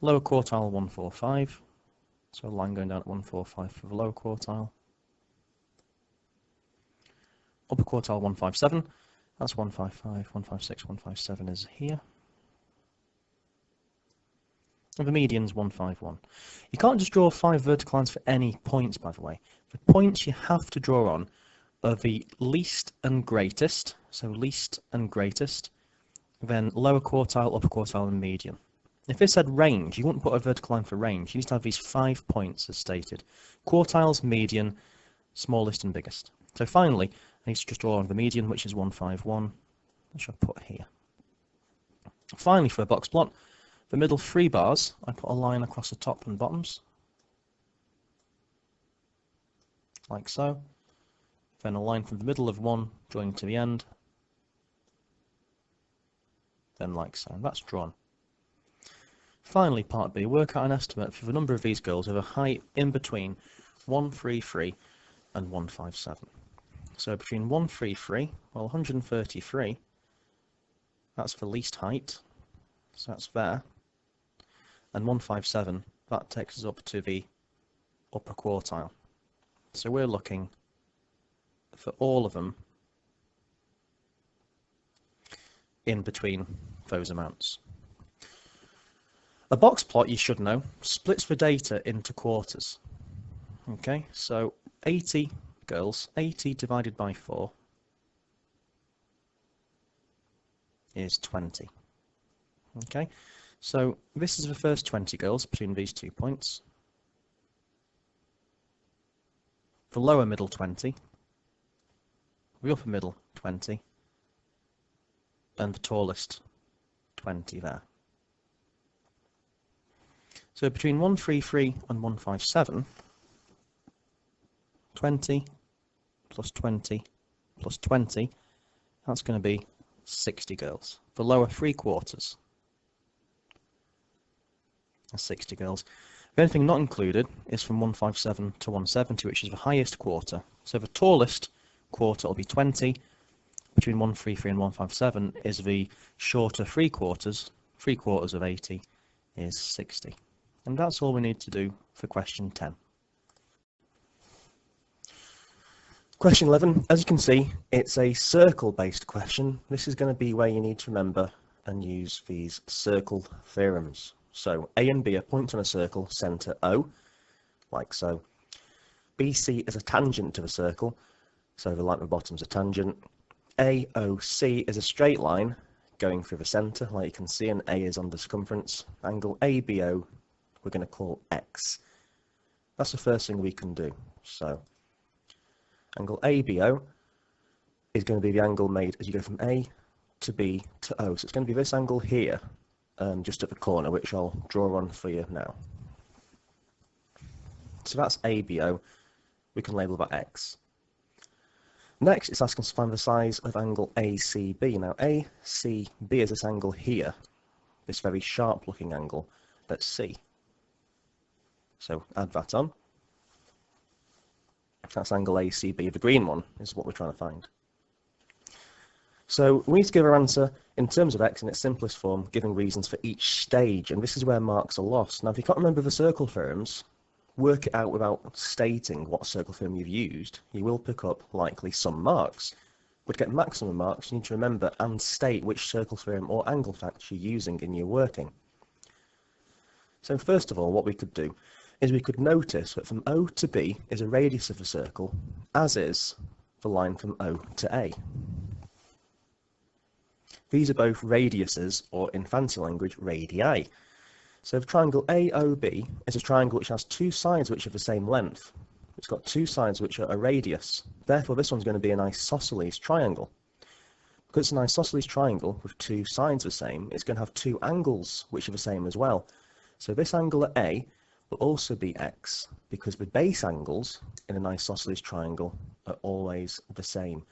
Lower quartile 145. So a line going down at 145 for the lower quartile. Upper quartile 157, that's 155, 156, 157 is here. And the median's 151. You can't just draw 5 vertical lines for any points, by the way. The points you have to draw on are the least and greatest, so least and greatest, then lower quartile, upper quartile, and median. If it said range, you wouldn't put a vertical line for range. You need to have these 5 points as stated. Quartiles, median, smallest and biggest. So finally, I need to just draw on the median, which is 151, which I'll put here. Finally, for a box plot, the middle 3 bars, I put a line across the top and bottoms, like so. Then a line from the middle of 1 joining to the end, then like so. And that's drawn. Finally, part B, work out an estimate for the number of these girls with a height in between 133 and 157. So between 133, well 133, that's the least height, so that's there, and 157, that takes us up to the upper quartile. So we're looking for all of them in between those amounts. A box plot, you should know, splits the data into quarters. Okay, so 80 girls, 80 divided by 4 is 20. Okay, so this is the first 20 girls between these 2 points. The lower middle 20, the upper middle 20, and the tallest 20 there. So between 133 and 157, 20 plus 20 plus 20, that's going to be 60 girls. The lower 3 quarters, that's 60 girls. The only thing not included is from 157 to 170, which is the highest quarter. So the tallest quarter will be 20. Between 133 and 157 is the shorter 3 quarters. 3 quarters of 80 is 60. And that's all we need to do for question 10. Question 11, as you can see, it's a circle-based question. This is going to be where you need to remember and use these circle theorems. So A and B are points on a circle, centre O, like so. BC is a tangent to the circle, so the line at the bottom is a tangent. AOC is a straight line going through the centre, like you can see, and A is on the circumference. Angle ABO we're going to call X. That's the first thing we can do. So angle ABO is going to be the angle made as you go from A to B to O. So it's going to be this angle here, just at the corner, which I'll draw on for you now. So that's ABO. We can label that X. Next, it's asking us to find the size of angle ACB. Now, ACB is this angle here, this very sharp looking angle. Let's see. So add that on. That's angle ACB. The green one is what we're trying to find. So we need to give our answer in terms of X in its simplest form, giving reasons for each stage, and this is where marks are lost. Now, if you can't remember the circle theorems, work it out without stating what circle theorem you've used. You will pick up likely some marks. But to get maximum marks, you need to remember and state which circle theorem or angle factor you're using in your working. So first of all, what we could do is we could notice that from O to B is a radius of the circle, as is the line from O to A. These are both radiuses, or in fancy language, radii. So the triangle AOB is a triangle which has 2 sides which are the same length. It's got 2 sides which are a radius. Therefore, this one's going to be an isosceles triangle. Because it's an isosceles triangle with 2 sides the same, it's going to have 2 angles which are the same as well. So this angle at A will also be x, because the base angles in an isosceles triangle are always the same.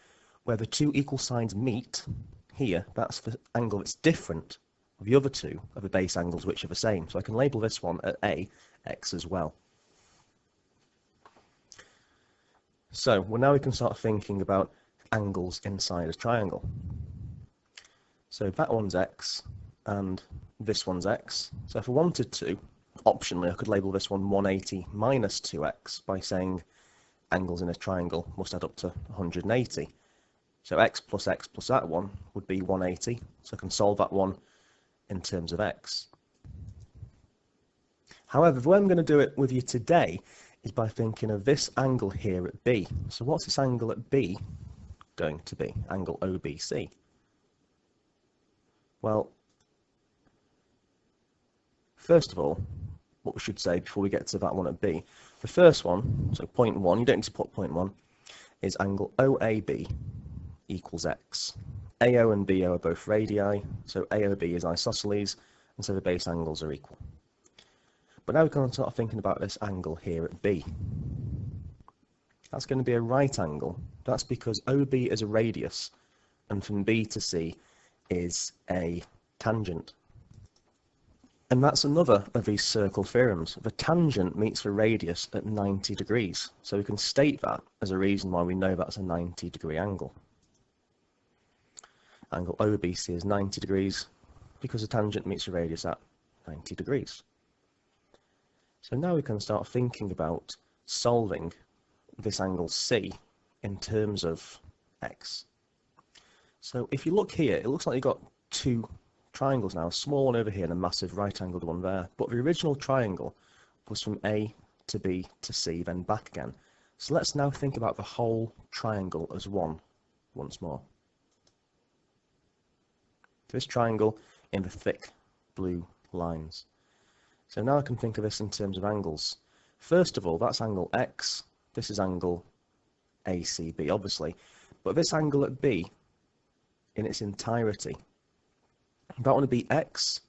Where the two equal sides meet, here, that's the angle that's different. The other two are the base angles which are the same. So I can label this one at A, x as well. So well, now we can start thinking about angles inside a triangle. So that one's x and this one's x. So if I wanted to, optionally I could label this one 180 minus 2x by saying angles in a triangle must add up to 180. So x plus that one would be 180. So I can solve that one in terms of x. However, the way I'm going to do it with you today is by thinking of this angle here at B. So what's this angle at B going to be? Angle OBC. Well, first of all, what we should say before we get to that one at B, the first one, so point 1, you don't need to put point 1, is angle OAB equals x. AO and BO are both radii, so AOB is isosceles, and so the base angles are equal. But now we can start thinking about this angle here at B. That's going to be a right angle. That's because OB is a radius, and from B to C is a tangent. And that's another of these circle theorems. The tangent meets the radius at 90 degrees. So we can state that as a reason why we know that's a 90-degree angle. Angle OBC is 90 degrees because the tangent meets the radius at 90 degrees. So now we can start thinking about solving this angle C in terms of x. So if you look here, it looks like you've got two triangles now, a small one over here and a massive right-angled one there. But the original triangle was from A to B to C, then back again. So let's now think about the whole triangle as one once more. This triangle in the thick blue lines. So now I can think of this in terms of angles. First of all, that's angle X. This is angle ACB, obviously. But this angle at B, in its entirety, that one would be X.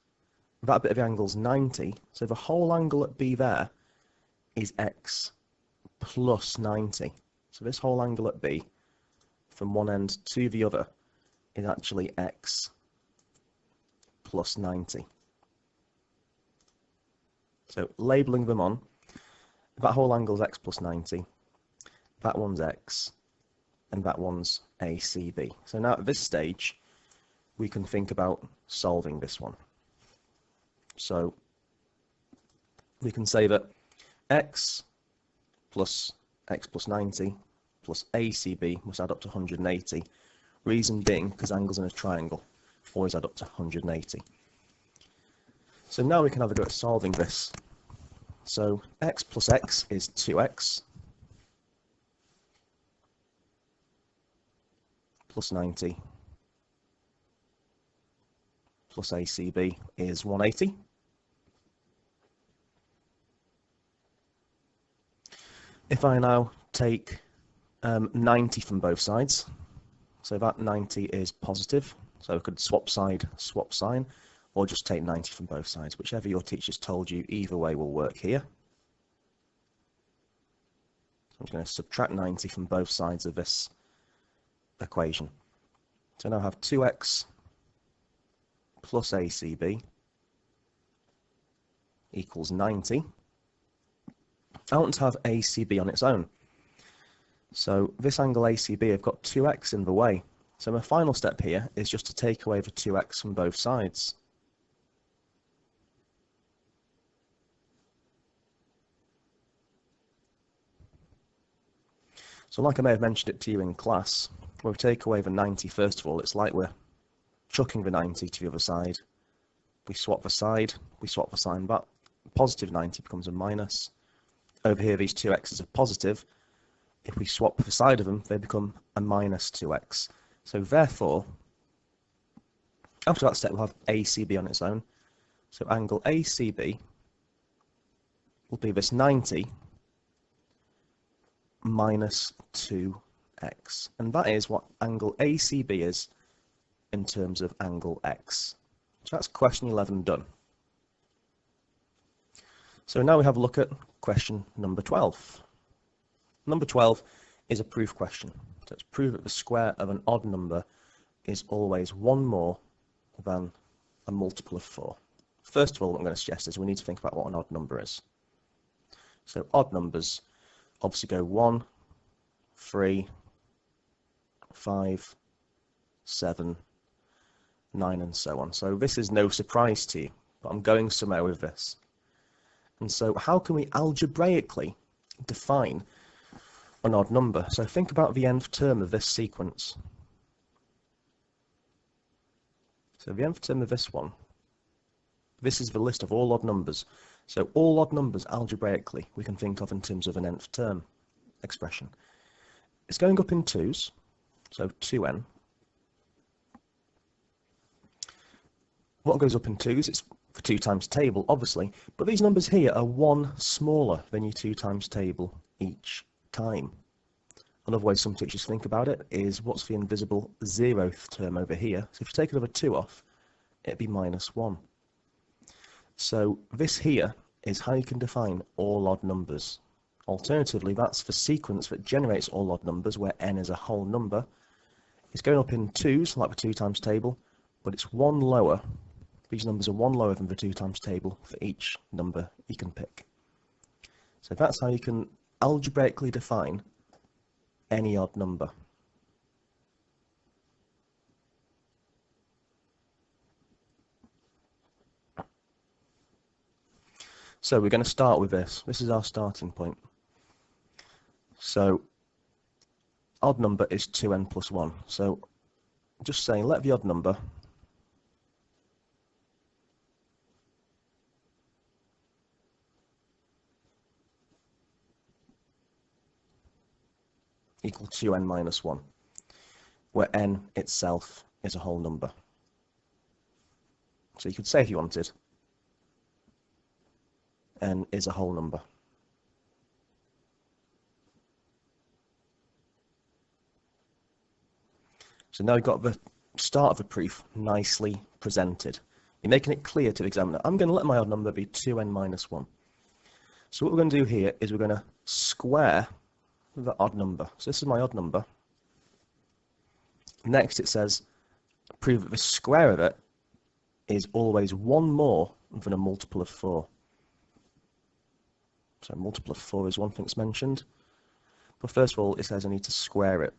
That bit of the angle is 90. So the whole angle at B there is X plus 90. So this whole angle at B, from one end to the other, is actually X plus 90. So labelling them on, that whole angle is X plus 90, that one's X, and that one's ACB. So now at this stage, we can think about solving this one. So we can say that X plus 90 plus ACB must add up to 180. Reason being, because angles in a triangle always add up to 180. So now we can have a go at solving this. So x plus x is 2x plus 90 plus ACB is 180. If I now take 90 from both sides, so that 90 is positive, so I could swap side, swap sign, or just take 90 from both sides. Whichever your teacher's told you, either way will work here. So I'm just going to subtract 90 from both sides of this equation. So now I have 2x plus ACB equals 90. I want to have ACB on its own. So this angle ACB, I've got 2x in the way. So my final step here is just to take away the 2x from both sides. So like I may have mentioned it to you in class, when we take away the 90 first of all, it's like we're chucking the 90 to the other side. We swap the side, we swap the sign back. Positive 90 becomes a minus. Over here these 2x's are positive. If we swap the side of them, they become a minus 2x. So therefore, after that step we'll have ACB on its own. So angle ACB will be this 90 minus 2x. And that is what angle ACB is in terms of angle x. So that's question 11 done. So now we have a look at question number 12. Number 12 is a proof question. So it's prove that the square of an odd number is always one more than a multiple of 4. First of all, what I'm going to suggest is we need to think about what an odd number is. So odd numbers obviously go 1, 3, 5, 7, 9 and so on. So this is no surprise to you, but I'm going somewhere with this. And so how can we algebraically define an odd number? So think about the nth term of this sequence. So the nth term of this one, this is the list of all odd numbers. So all odd numbers algebraically we can think of in terms of an nth term expression. It's going up in 2's, so 2n. What goes up in 2's? It's the 2 times table, obviously, but these numbers here are 1 smaller than your 2 times table each time. Another way some teachers think about it is what's the invisible 0th term over here? So if you take another 2 off, it'd be -1. So this here is how you can define all odd numbers. Alternatively, that's the sequence that generates all odd numbers, where n is a whole number. It's going up in 2's, like the 2 times table, but it's 1 lower. These numbers are 1 lower than the 2 times table for each number you can pick. So that's how you can algebraically define any odd number. So we're going to start with this. This is our starting point. So odd number is 2n plus 1. So just saying, let the odd number equal 2n minus 1, where n itself is a whole number. So you could say, if you wanted, n is a whole number. So now we've got the start of the proof nicely presented. You're making it clear to the examiner, I'm going to let my odd number be 2n minus 1. So what we're going to do here is we're going to square the odd number. So this is my odd number. Next it says, prove that the square of it is always 1 more than a multiple of 4. So a multiple of 4 is one thing that's mentioned. But first of all, it says I need to square it.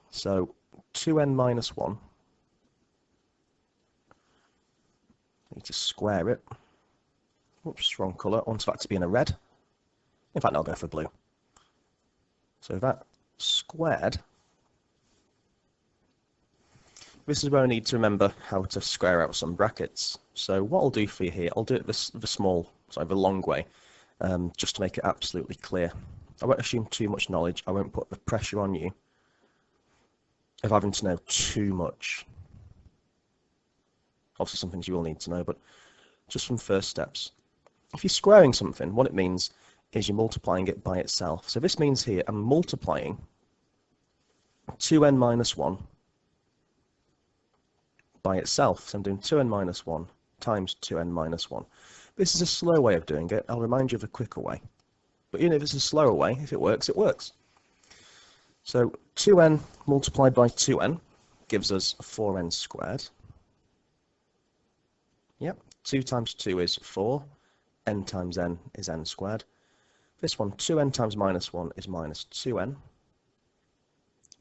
So 2n minus 1, I need to square it. Oops, wrong colour. I want that to be in a red. In fact, I'll go for blue. So that squared, this is where I need to remember how to square out some brackets. So what I'll do for you here, I'll do it the long way, just to make it absolutely clear. I won't assume too much knowledge. I won't put the pressure on you of having to know too much. Obviously some things you will need to know, but just from first steps. If you're squaring something, what it means is you're multiplying it by itself. So this means here I'm multiplying 2n minus 1 by itself. So I'm doing 2n minus 1 times 2n minus 1. This is a slow way of doing it. I'll remind you of a quicker way. But even if it's a slower way, if it works, it works. So 2n multiplied by 2n gives us 4n squared. Yep, 2 times 2 is 4. N times n is n squared. This one, 2n times minus 1 is minus 2n.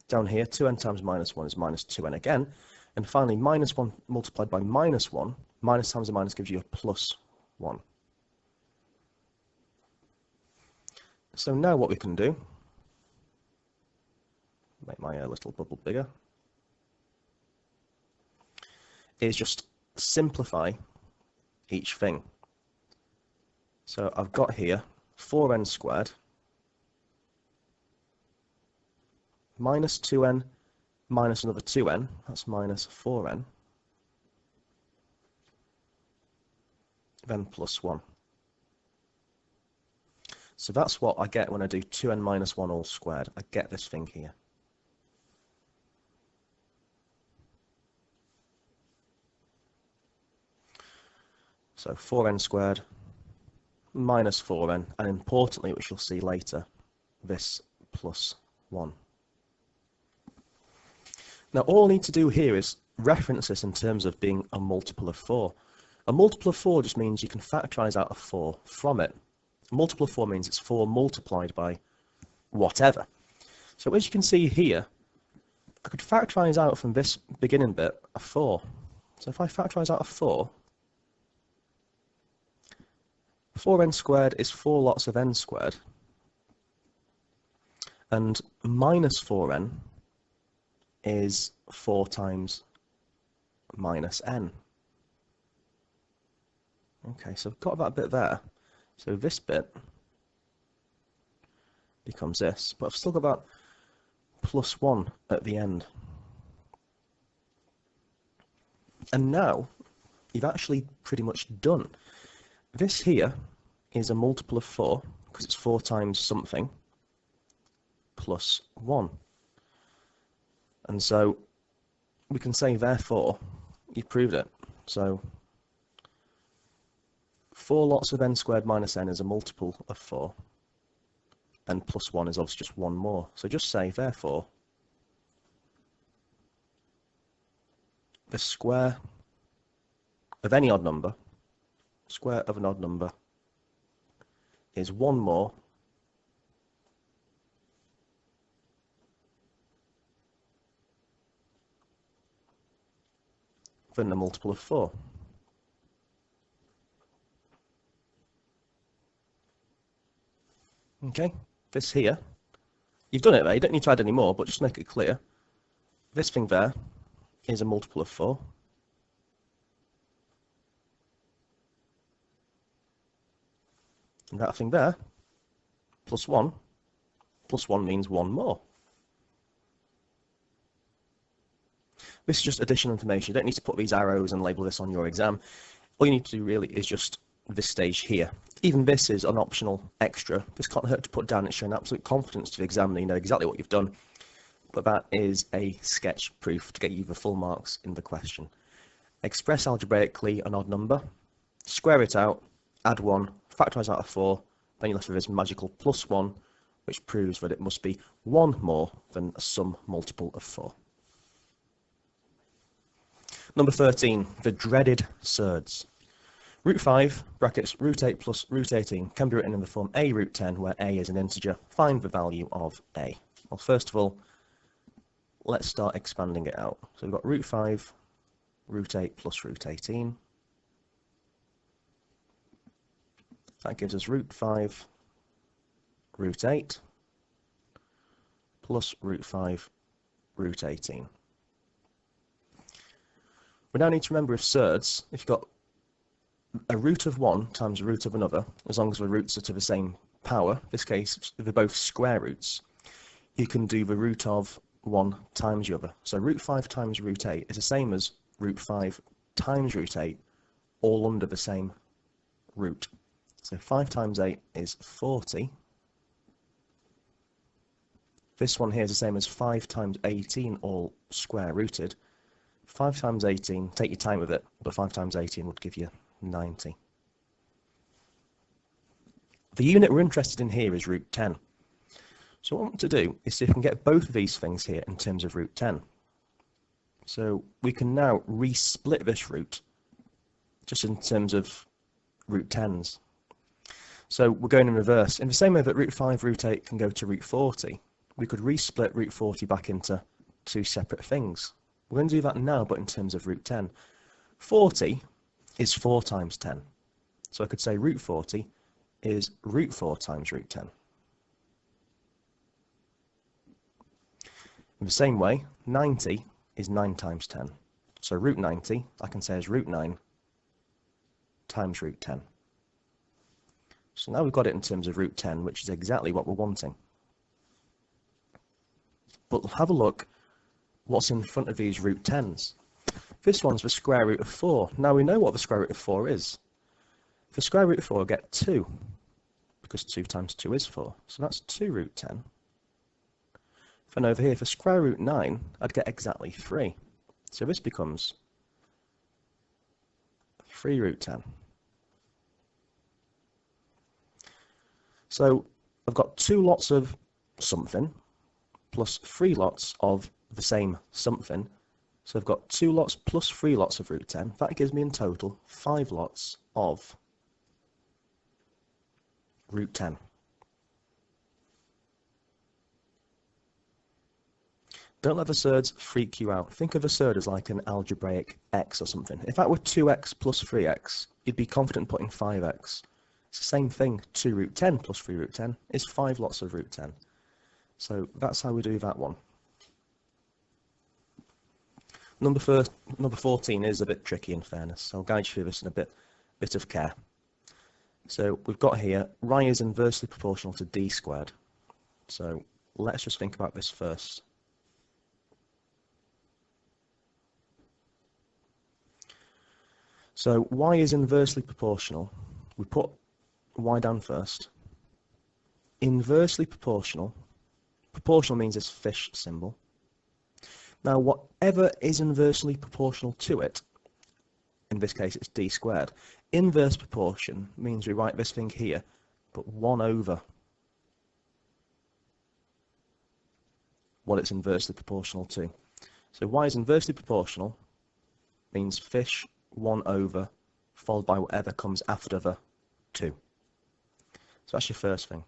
Down here, 2n times minus 1 is minus 2n again. And finally, minus 1 multiplied by minus 1, minus times a minus gives you a plus 1. So now what we can do, make my little bubble bigger, is just simplify each thing. So I've got here 4n squared minus 2n minus another 2n, that's minus 4n, then plus 1. So that's what I get when I do 2n minus 1 all squared. I get this thing here. So 4n squared minus 4n, and importantly, which you'll see later, this plus 1. Now all I need to do here is reference this in terms of being a multiple of 4. A multiple of 4 just means you can factorise out a 4 from it. A multiple of 4 means it's 4 multiplied by whatever. So as you can see here, I could factorise out from this beginning bit a 4. So if I factorise out a 4, 4n squared is 4 lots of n squared, and minus 4n is 4 times minus n. Okay, so I've got that bit there. So this bit becomes this, but I've still got that plus 1 at the end. And now you've actually pretty much done. This here is a multiple of 4, because it's 4 times something, plus 1. And so we can say, therefore, you proved it. So 4 lots of n squared minus n is a multiple of 4, and plus 1 is obviously just 1 more. So just say, therefore, the square of any odd number, square of an odd number, is 1 more than the multiple of 4. Okay, this here, you've done it there, you don't need to add any more, but just make it clear. This thing there is a multiple of 4. And that thing there, plus 1 means 1 more. This is just additional information. You don't need to put these arrows and label this on your exam. All you need to do really is just this stage here. Even this is an optional extra. This can't hurt to put down. It's showing absolute confidence to the examiner. You know exactly what you've done. But that is a sketch proof to get you the full marks in the question. Express algebraically an odd number, square it out, add 1, factorise out a 4, then you're left with this magical plus 1, which proves that it must be 1 more than some multiple of 4. Number 13, the dreaded surds. Root 5, brackets, root 8 plus root 18 can be written in the form a root 10, where a is an integer. Find the value of a. Well, first of all, let's start expanding it out. So we've got root 5, root 8 plus root 18. That gives us root 5, root 8, plus root 5, root 18. We now need to remember if surds, if you've got a root of 1 times a root of another, as long as the roots are to the same power, in this case they're both square roots, you can do the root of 1 times the other. So root 5 times root 8 is the same as root 5 times root 8, all under the same root. So 5 times 8 is 40. This one here is the same as 5 times 18, all square rooted. 5 times 18, take your time with it, but 5 times 18 would give you 90. The unit we're interested in here is root 10. So what I want to do is see if we can get both of these things here in terms of root 10. So we can now re-split this root just in terms of root 10s. So we're going in reverse. In the same way that root 5, root 8 can go to root 40, we could re-split root 40 back into 2 separate things. We're going to do that now, but in terms of root 10. 40 is 4 times 10. So I could say root 40 is root 4 times root 10. In the same way, 90 is 9 times 10. So root 90, I can say is root 9 times root 10. So now we've got it in terms of root 10, which is exactly what we're wanting. But have a look what's in front of these root 10s. This one's the square root of 4. Now we know what the square root of 4 is. For square root of 4, I get 2, because 2 times 2 is 4. So that's 2 root 10. Then over here, for square root 9, I'd get exactly 3. So this becomes 3 root 10. So I've got 2 lots of something plus 3 lots of the same something. So I've got 2 lots plus 3 lots of root 10. That gives me in total 5 lots of root 10. Don't let the surds freak you out. Think of a surd as like an algebraic x or something. If that were 2x plus 3x, you'd be confident putting 5x. It's the same thing. 2 root 10 plus 3 root 10 is 5 lots of root 10. So that's how we do that one. Number 14 is a bit tricky in fairness, so I'll guide you through this in a bit of care. So we've got here, y is inversely proportional to d squared. So let's just think about this first. So y is inversely proportional. We put y down first. Inversely proportional. Proportional means this fish symbol. Now whatever is inversely proportional to it, in this case it's d squared, inverse proportion means we write this thing here, but 1 over what it's inversely proportional to. So y is inversely proportional means fish 1 over followed by whatever comes after the 2. So that's your first thing.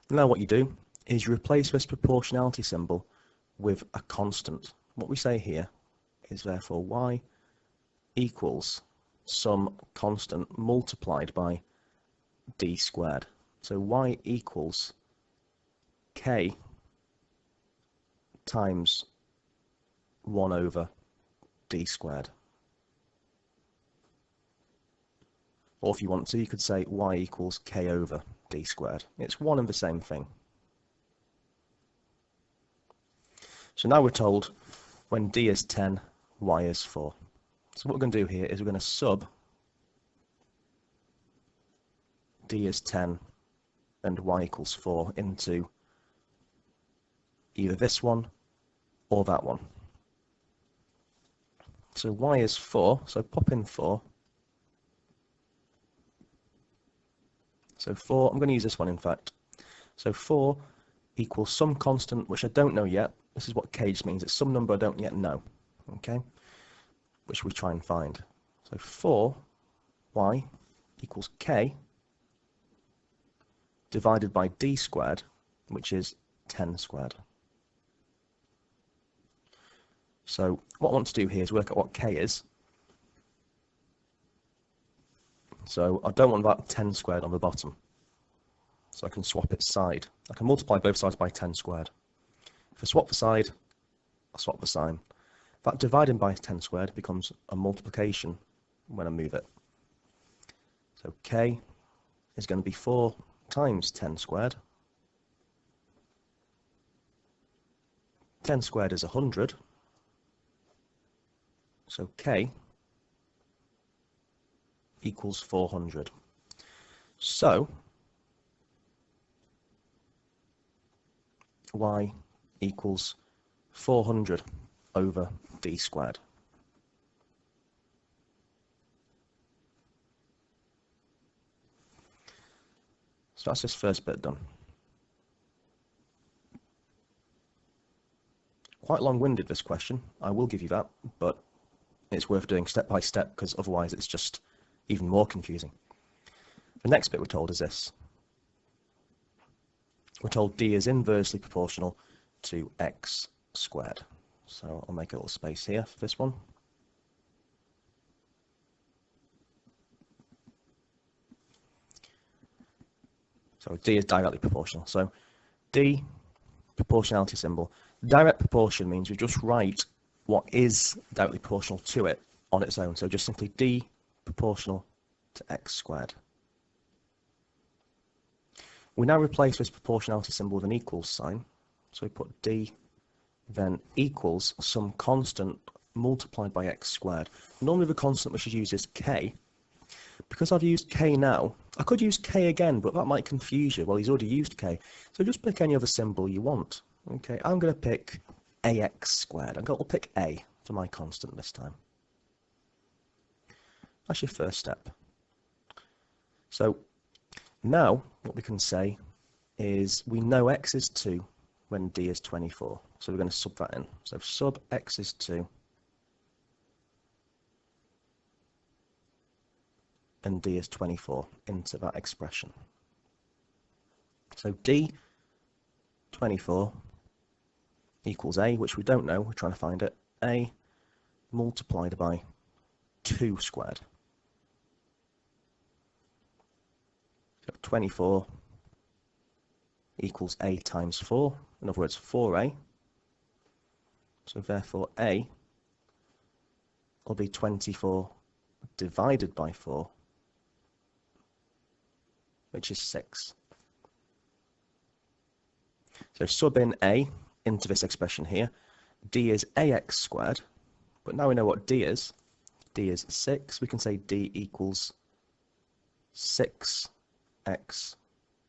Now what you do is you replace this proportionality symbol with a constant. What we say here is therefore y equals some constant multiplied by d squared. So y equals k times 1 over d squared. Or if you want to, you could say y equals k over d squared. It's one and the same thing. So now we're told when d is 10, y is 4. So what we're going to do here is we're going to sub d is 10 and y equals 4 into either this one or that one. So y is 4, so pop in 4. So 4, I'm going to use this one in fact. So 4 equals some constant which I don't know yet. This is what k just means. It's some number I don't yet know, okay? Which we try and find. So 4y equals k divided by d squared, which is 10 squared. So what I want to do here is work out what k is. So I don't want that 10 squared on the bottom. So I can swap its side. I can multiply both sides by 10 squared. If I swap the side, I'll swap the sign. That dividing by 10 squared becomes a multiplication when I move it. So k is going to be 4 times 10 squared. 10 squared is 100. So k equals 400. So y equals 400 over d squared. So that's this first bit done. Quite long-winded, this question, I will give you that, but it's worth doing step by step because otherwise it's just even more confusing. The next bit we're told is this. We're told d is inversely proportional to x squared. So I'll make a little space here for this one. So d is directly proportional. So d, proportionality symbol. Direct proportion means we just write what is directly proportional to it on its own. So just simply d proportional to x squared. We now replace this proportionality symbol with an equals sign. So we put d then equals some constant multiplied by x squared. Normally the constant we should use is k. Because I've used k now, I could use k again, but that might confuse you. Well, he's already used k. So just pick any other symbol you want. Okay, I'm going to pick ax squared. I'm going to pick a for my constant this time. That's your first step. So Now, what we can say is we know x is 2 when d is 24. So we're going to sub that in. So sub x is 2 and d is 24 into that expression. So d 24 equals a, which we don't know, we're trying to find it, a multiplied by 2 squared. So 24 equals a times 4, in other words 4a. So therefore a will be 24 divided by 4, which is 6. So sub in a into this expression here. D is ax squared, but now we know what d is. D is 6. We can say d equals 6x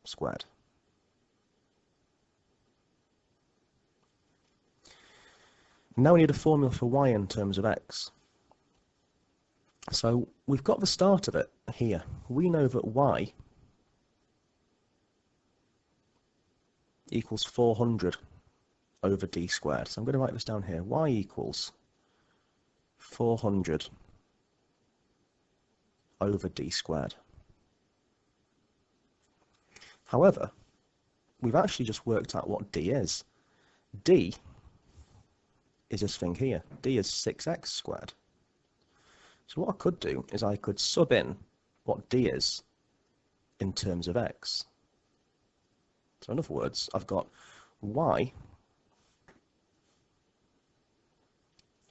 squared. Now we need a formula for y in terms of x. So we've got the start of it here. We know that y equals 400 over d squared. So I'm going to write this down here. Y equals 400 over d squared. However, we've actually just worked out what d is. D is this thing here. D is 6x squared. So what I could do is I could sub in what d is in terms of x. So in other words, I've got y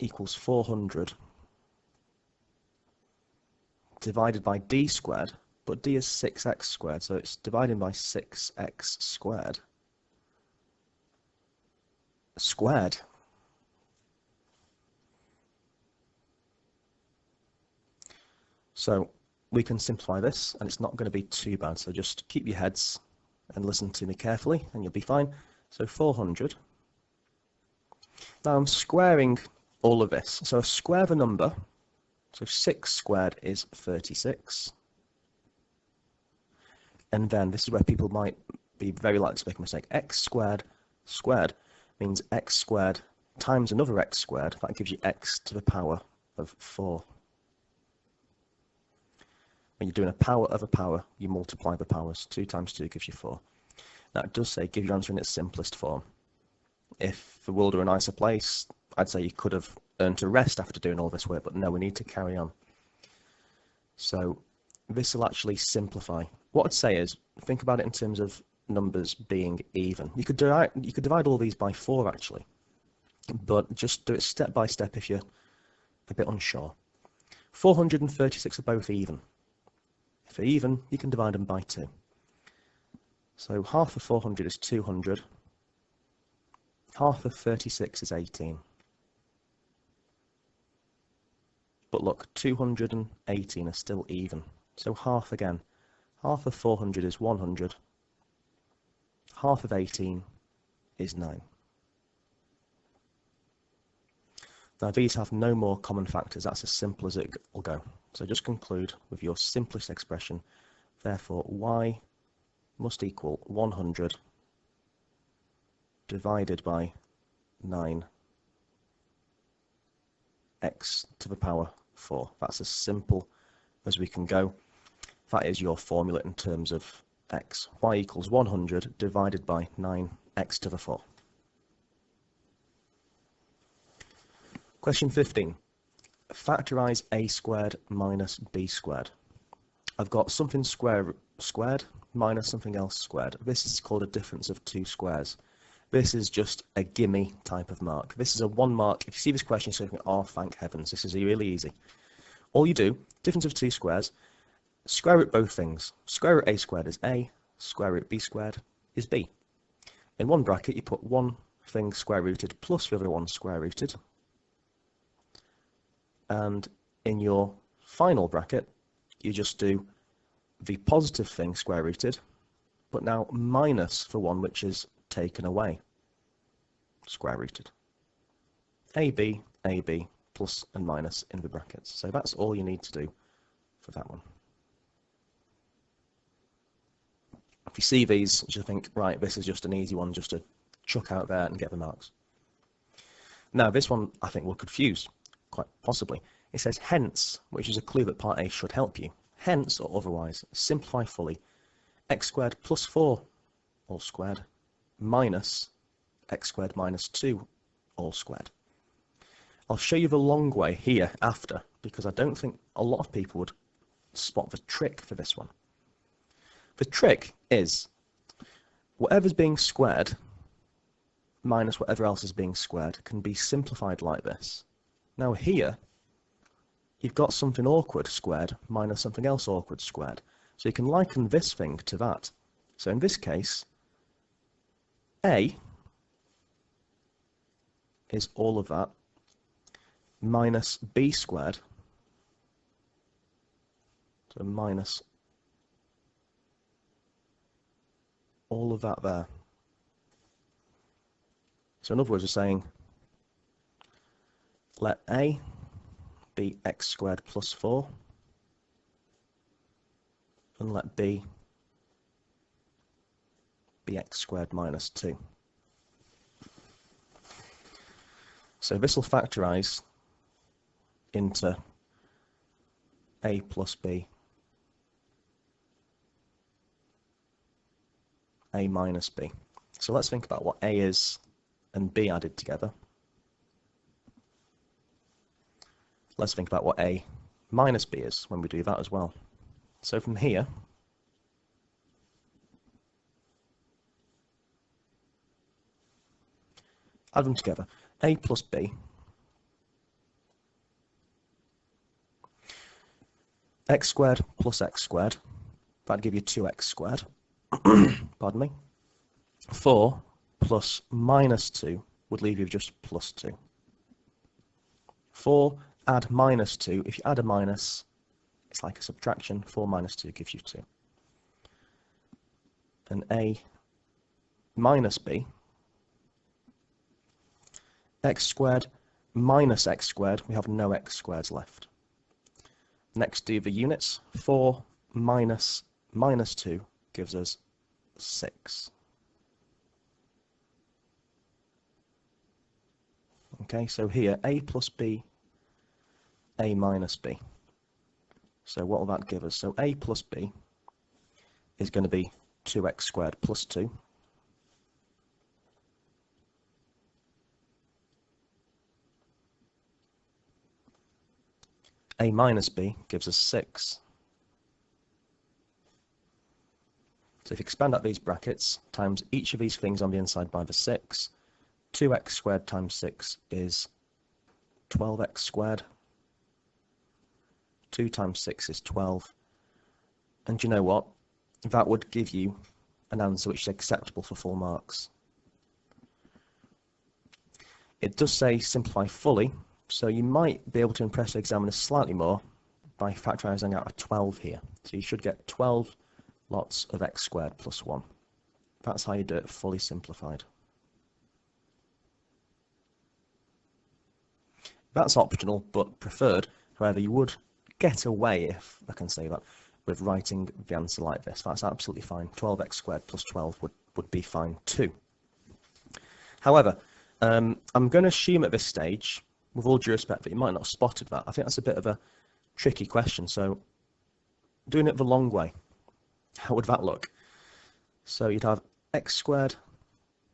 equals 400 divided by d squared, but d is 6x squared, so it's dividing by 6x squared. Squared. So we can simplify this, and it's not going to be too bad, so just keep your heads and listen to me carefully, and you'll be fine. So 400. Now I'm squaring all of this. So I square the number. So 6 squared is 36. And then this is where people might be very likely to make a mistake. X squared means x squared times another x squared. That gives you x to the power of 4. When you're doing a power of a power, you multiply the powers. 2 times 2 gives you 4. Now it does say give your answer in its simplest form. If the world were a nicer place, I'd say you could have earned a rest after doing all this work, but no, we need to carry on. So this will actually simplify. What I'd say is, think about it in terms of numbers being even. You could divide all these by 4 actually, but just do it step by step if you're a bit unsure. 400 and 36 are both even. If they're even, you can divide them by 2. So half of 400 is 200. Half of 36 is 18. But look, 200 and 18 are still even. So half again. Half of 400 is 100. Half of 18 is 9. Now these have no more common factors. That's as simple as it will go. So just conclude with your simplest expression. Therefore, y must equal 100 divided by 9 x to the power 4. That's as simple as we can go. That is your formula in terms of x. Y equals 100 divided by 9x to the 4. Question 15. Factorize a squared minus b squared. I've got something squared minus something else squared. This is called a difference of 2 squares. This is just a gimme type of mark. This is a 1 mark. If you see this question, you're thinking, oh, thank heavens, this is really easy. All you do, difference of 2 squares, square root both things. Square root a squared is a, square root b squared is b. In one bracket, you put one thing square rooted plus the other one square rooted. And in your final bracket, you just do the positive thing square rooted, but now minus the one which is taken away, square rooted. AB, plus and minus in the brackets. So that's all you need to do for that one. If you see these, you should think, right, this is just an easy one just to chuck out there and get the marks. Now, this one I think will confuse, quite possibly. It says hence, which is a clue that part A should help you. Hence, or otherwise, simplify fully, x squared plus 4 all squared minus x squared minus 2 all squared. I'll show you the long way here after, because I don't think a lot of people would spot the trick for this one. The trick is whatever's being squared minus whatever else is being squared can be simplified like this. Now here, you've got something awkward squared minus something else awkward squared. So you can liken this thing to that. So in this case, A is all of that minus B squared, so minus all of that there. So in other words, we're saying let A be x squared plus 4 and let B be x squared minus 2. So this will factorise into A plus B, A minus B. So let's think about what A is and B added together. Let's think about what A minus B is when we do that as well. So from here, add them together. A plus B x squared plus x squared, that'd give you 2x squared, pardon me. 4 plus minus 2 would leave you just plus 2. 4 add minus 2, if you add a minus, it's like a subtraction, 4 minus 2 gives you 2. And A minus B, x squared minus x squared, we have no x squareds left. Next, do the units. 4 minus minus 2 gives us 6. Okay, so here, A plus B, A minus B. So what will that give us? So A plus B is going to be 2x squared plus 2. A minus B gives us 6. So if you expand out these brackets, times each of these things on the inside by the 6, 2x squared times 6 is 12x squared. 2 times 6 is 12. And you know what? That would give you an answer which is acceptable for full marks. It does say simplify fully, so you might be able to impress the examiner slightly more by factorising out a 12 here. So you should get 12 lots of x squared plus 1. That's how you do it fully simplified. That's optional, but preferred. However, you would get away, if I can say that, with writing the answer like this. That's absolutely fine. 12x squared plus 12 would be fine too. However, I'm going to assume at this stage, with all due respect, that you might not have spotted that. I think that's a bit of a tricky question. So doing it the long way, how would that look? So you'd have x squared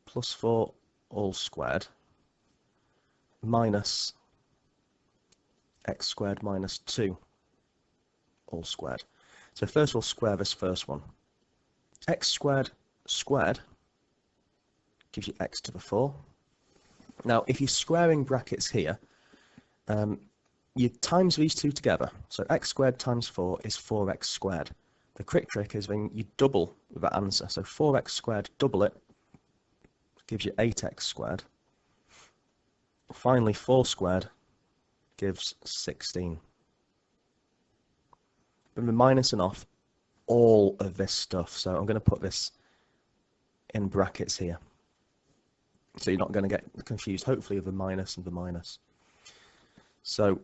plus 4 all squared minus x squared minus 2 all squared. So first we'll square this first one. X squared squared gives you x to the 4. Now if you're squaring brackets here, you times these two together. So x squared times 4 is 4x squared. The quick trick is when you double that answer. So 4x squared, double it, gives you 8x squared. Finally 4 squared gives 16. But we're minusing off all of this stuff. So I'm going to put this in brackets here. So you're not going to get confused, hopefully, with the minus and the minus. So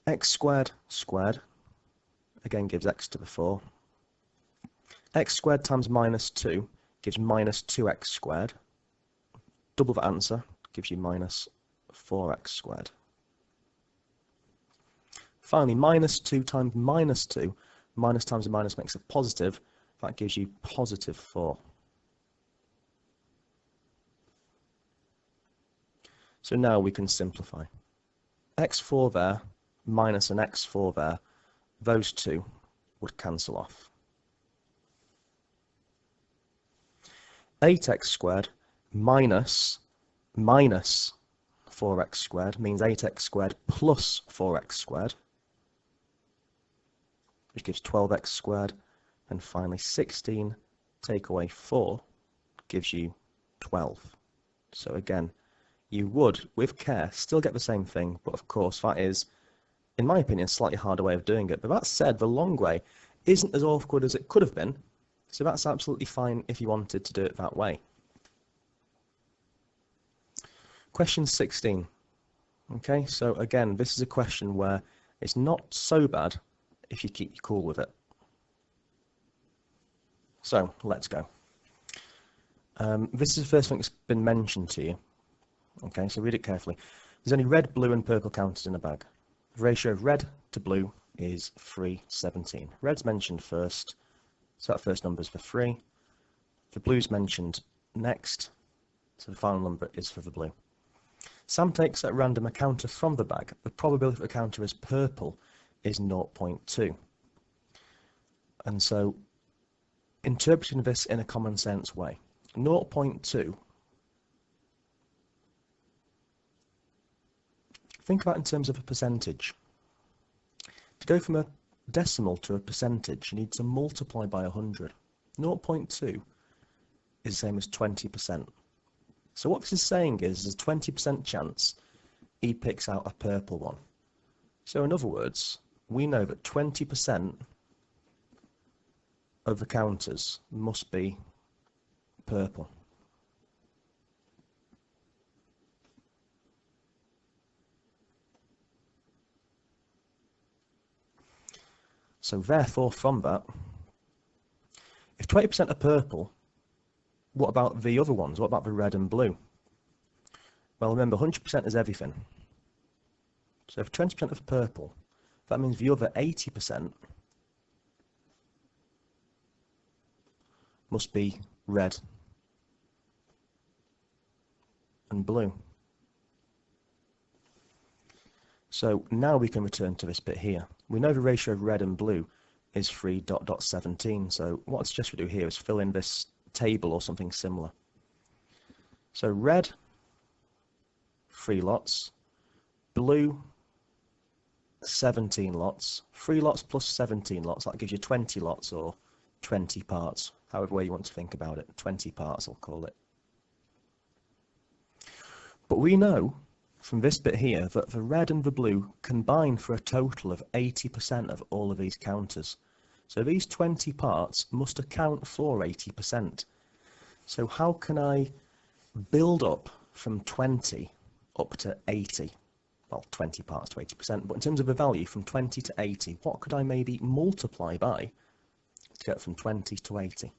x squared squared, again, gives x to the 4. X squared times minus 2 gives minus 2x squared. Double that answer gives you minus 4x squared. Finally, minus 2 times minus 2, minus times a minus makes a positive, that gives you positive 4. So now we can simplify. x4 there, minus an x4 there, those two would cancel off. 8x squared minus 4x squared means 8x squared plus 4x squared, which gives 12x squared, and finally 16 take away 4 gives you 12. So again, you would, with care, still get the same thing, but of course that is, in my opinion, a slightly harder way of doing it. But that said, the long way isn't as awkward as it could have been, so that's absolutely fine if you wanted to do it that way. Question 16. Okay, so again, this is a question where it's not so bad if you keep your cool with it. So, let's go. This is the first thing that's been mentioned to you. Okay, so read it carefully. There's only red, blue and purple counters in a bag. The ratio of red to blue is 3:17. Red's mentioned first, so that first number is for 3. The blue's mentioned next, so the final number is for the blue. Sam takes at random a counter from the bag. The probability that the counter is purple is 0.2. And so, interpreting this in a common sense way, 0.2, think about it in terms of a percentage. To go from a decimal to a percentage, you need to multiply by 100. 0.2 is the same as 20%. So what this is saying is there's a 20% chance he picks out a purple one. So in other words, we know that 20% of the counters must be purple. So therefore, from that, if 20% are purple, what about the other ones? What about the red and blue? Well, remember, 100% is everything. So if 20% is purple, that means the other 80% must be red and blue. So now we can return to this bit here. We know the ratio of red and blue is 3:17. So what I suggest we do here is fill in this table or something similar. So red, 3 lots, blue, 17 lots, 3 lots plus 17 lots, that gives you 20 lots or 20 parts, however way you want to think about it, 20 parts I'll call it. But we know from this bit here that the red and the blue combine for a total of 80% of all of these counters. So these 20 parts must account for 80%. So how can I build up from 20 up to 80? Well, 20 parts to 80%, but in terms of the value from 20 to 80, what could I maybe multiply by to get from 20 to 80?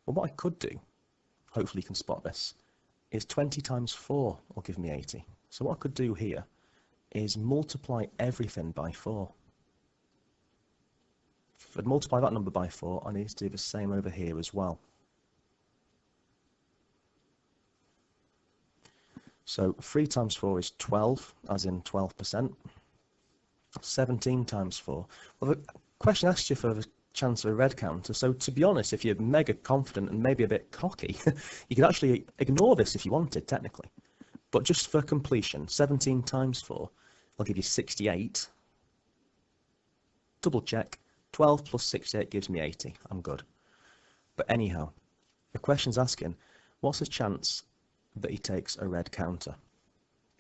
Well, what I could do, hopefully you can spot this, is 20 times 4 will give me 80. So what I could do here is multiply everything by 4. If I'd multiply that number by 4, I need to do the same over here as well. So 3 times 4 is 12, as in 12%. 17 times 4. Well, the question asks you for the chance of a red counter, so to be honest, if you're mega confident and maybe a bit cocky, you could actually ignore this if you wanted, technically. But just for completion, 17 times 4 will give you 68. Double check, 12 plus 68 gives me 80. I'm good. But anyhow, the question's asking, what's the chance that he takes a red counter?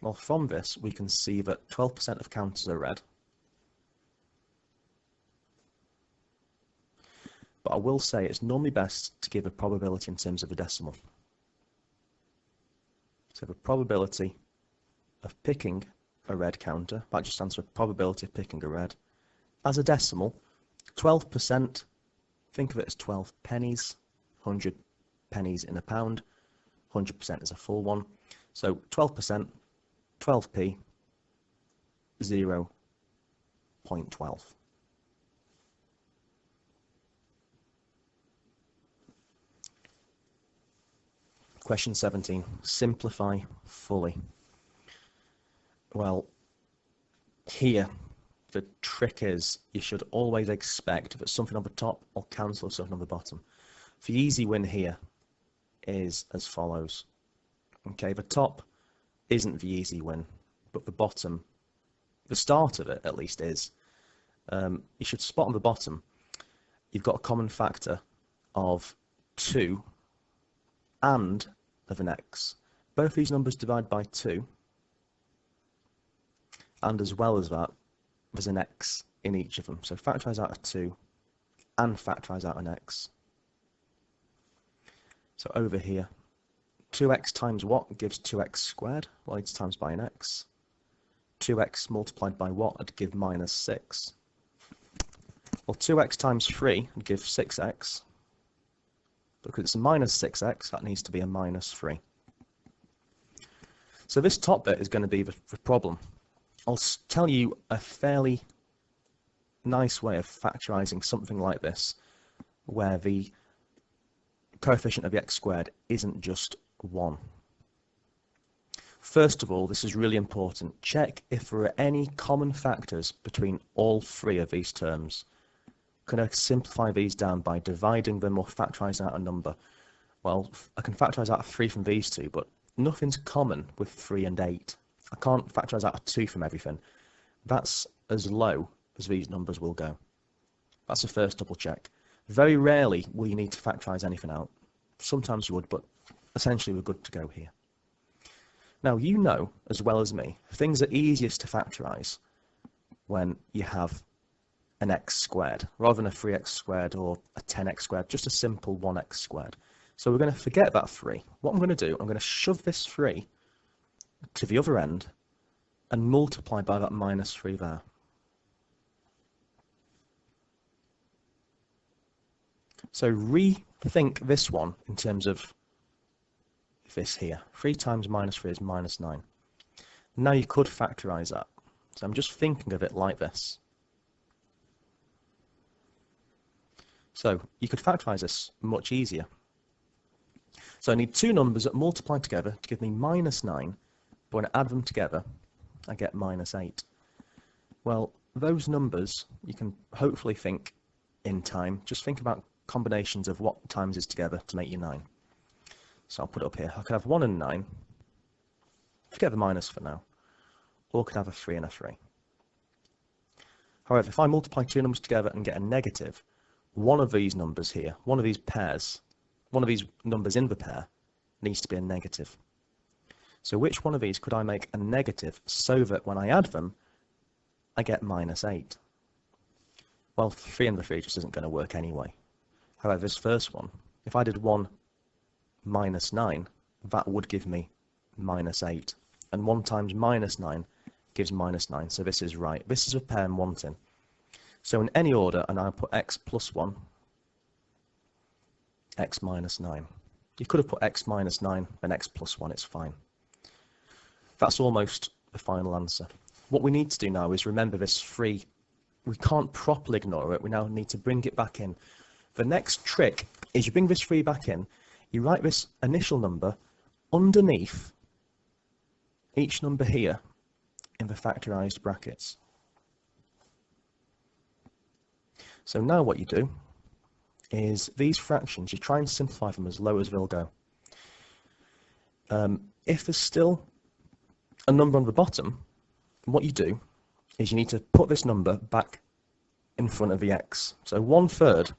Well, from this, we can see that 12% of counters are red. But I will say it's normally best to give a probability in terms of a decimal. So the probability of picking a red counter, that just stands for probability of picking a red, as a decimal, 12% Think of it as 12 pennies, 100 pennies in a pound, 100% is a full one. So 12%, 12p, 0.12. Question 17, simplify fully. Well, here the trick is you should always expect that something on the top will cancel something on the bottom. The easy win here is as follows. Okay, the top isn't the easy win, but the bottom, the start of it at least is. You should spot on the bottom, you've got a common factor of 2 and of an x. Both these numbers divide by 2, and as well as that, there's an x in each of them. So factorise out a 2 and factorise out an x. So over here, 2x times what gives 2x squared? Well, it's times by an x. 2x multiplied by what would give minus 6. Well, 2x times 3 would give 6x. Because it's a minus 6x, that needs to be a minus 3. So this top bit is going to be the problem. I'll tell you a fairly nice way of factorising something like this, where the coefficient of the x squared isn't just 1. First of all, this is really important. Check if there are any common factors between all 3 of these terms. Can I simplify these down by dividing them or factorising out a number? Well, I can factorise out a 3 from these 2, but nothing's common with 3 and 8. I can't factorise out a 2 from everything. That's as low as these numbers will go. That's the first double check. Very rarely will you need to factorise anything out. Sometimes you would, but essentially we're good to go here. Now, you know, as well as me, things are easiest to factorise when you have an x squared, rather than a 3x squared or a 10x squared, just a simple 1x squared. So we're going to forget that 3. What I'm going to do, I'm going to shove this 3 to the other end and multiply by that minus 3 there. So rethink this one in terms of this here. 3 times minus 3 is minus 9. Now you could factorise that. So I'm just thinking of it like this. So you could factorise this much easier. So I need 2 numbers that multiply together to give me minus 9, but when I add them together, I get minus 8. Well, those numbers, you can hopefully think in time. Just think about combinations of what times is together to make you 9. So I'll put it up here. I could have 1 and 9. Forget the minus for now. Or I could have a 3 and a 3. However, if I multiply 2 numbers together and get a negative, one of these numbers here, one of these pairs, one of these numbers in the pair needs to be a negative. So which one of these could I make a negative so that when I add them, I get minus 8? Well, 3 and the 3 just isn't going to work anyway. However, this first one, if I did 1 minus 9, that would give me minus 8. And 1 times minus 9 gives minus 9, so this is right. This is a pair I'm wanting. So in any order, and I'll put x plus 1, x minus 9. You could have put x minus 9 and x plus 1, it's fine. That's almost the final answer. What we need to do now is remember this 3. We can't properly ignore it, we now need to bring it back in. The next trick is you bring this 3 back in, you write this initial number underneath each number here in the factorised brackets. So now what you do is these fractions, you try and simplify them as low as they'll go. If there's still a number on the bottom, what you do is you need to put this number back in front of the x. So 1/3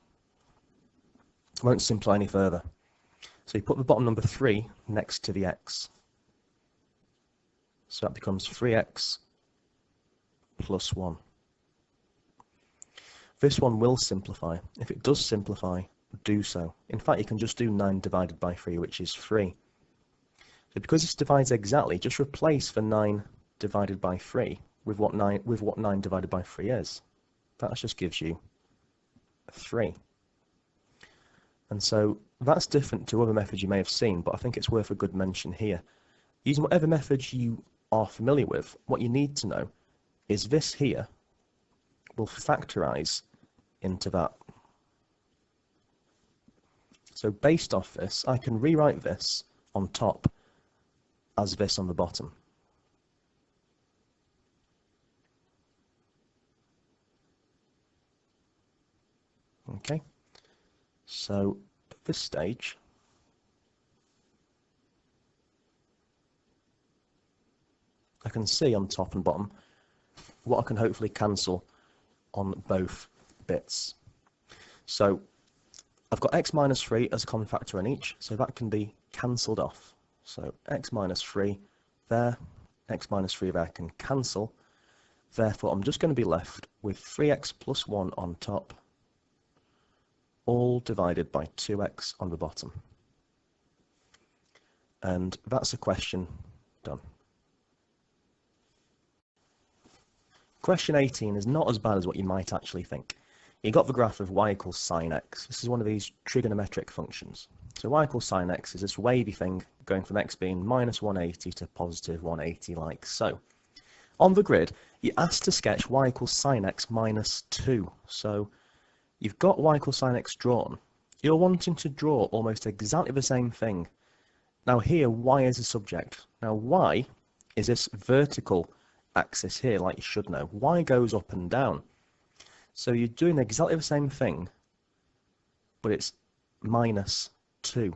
won't simplify any further. So you put the bottom number 3 next to the x. So that becomes 3x plus 1. This one will simplify. If it does simplify, do so. In fact, you can just do 9 divided by 3, which is 3. So because this divides exactly, just replace the 9 divided by 3 with what 9 divided by 3 is. That just gives you 3. And so that's different to other methods you may have seen, but I think it's worth a good mention here. Using whatever method you are familiar with, what you need to know is this here will factorize into that. So based off this, I can rewrite this on top as this on the bottom. Okay, so at this stage, I can see on top and bottom what I can hopefully cancel on both bits. So I've got x minus 3 as a common factor in each, so that can be cancelled off. So x minus 3 there, x minus 3 there can cancel. Therefore, I'm just going to be left with 3x plus 1 on top, all divided by 2x on the bottom. And that's a question done. Question 18 is not as bad as what you might actually think. You got the graph of y equals sine x. This is one of these trigonometric functions. So y equals sine x is this wavy thing going from x being minus 180 to positive 180 like so. On the grid, you're asked to sketch y equals sine x minus 2. So you've got y equals sine x drawn. You're wanting to draw almost exactly the same thing. Now here, y is the subject. Now y is this vertical axis here, like you should know. Y goes up and down. So you're doing exactly the same thing, but it's minus 2.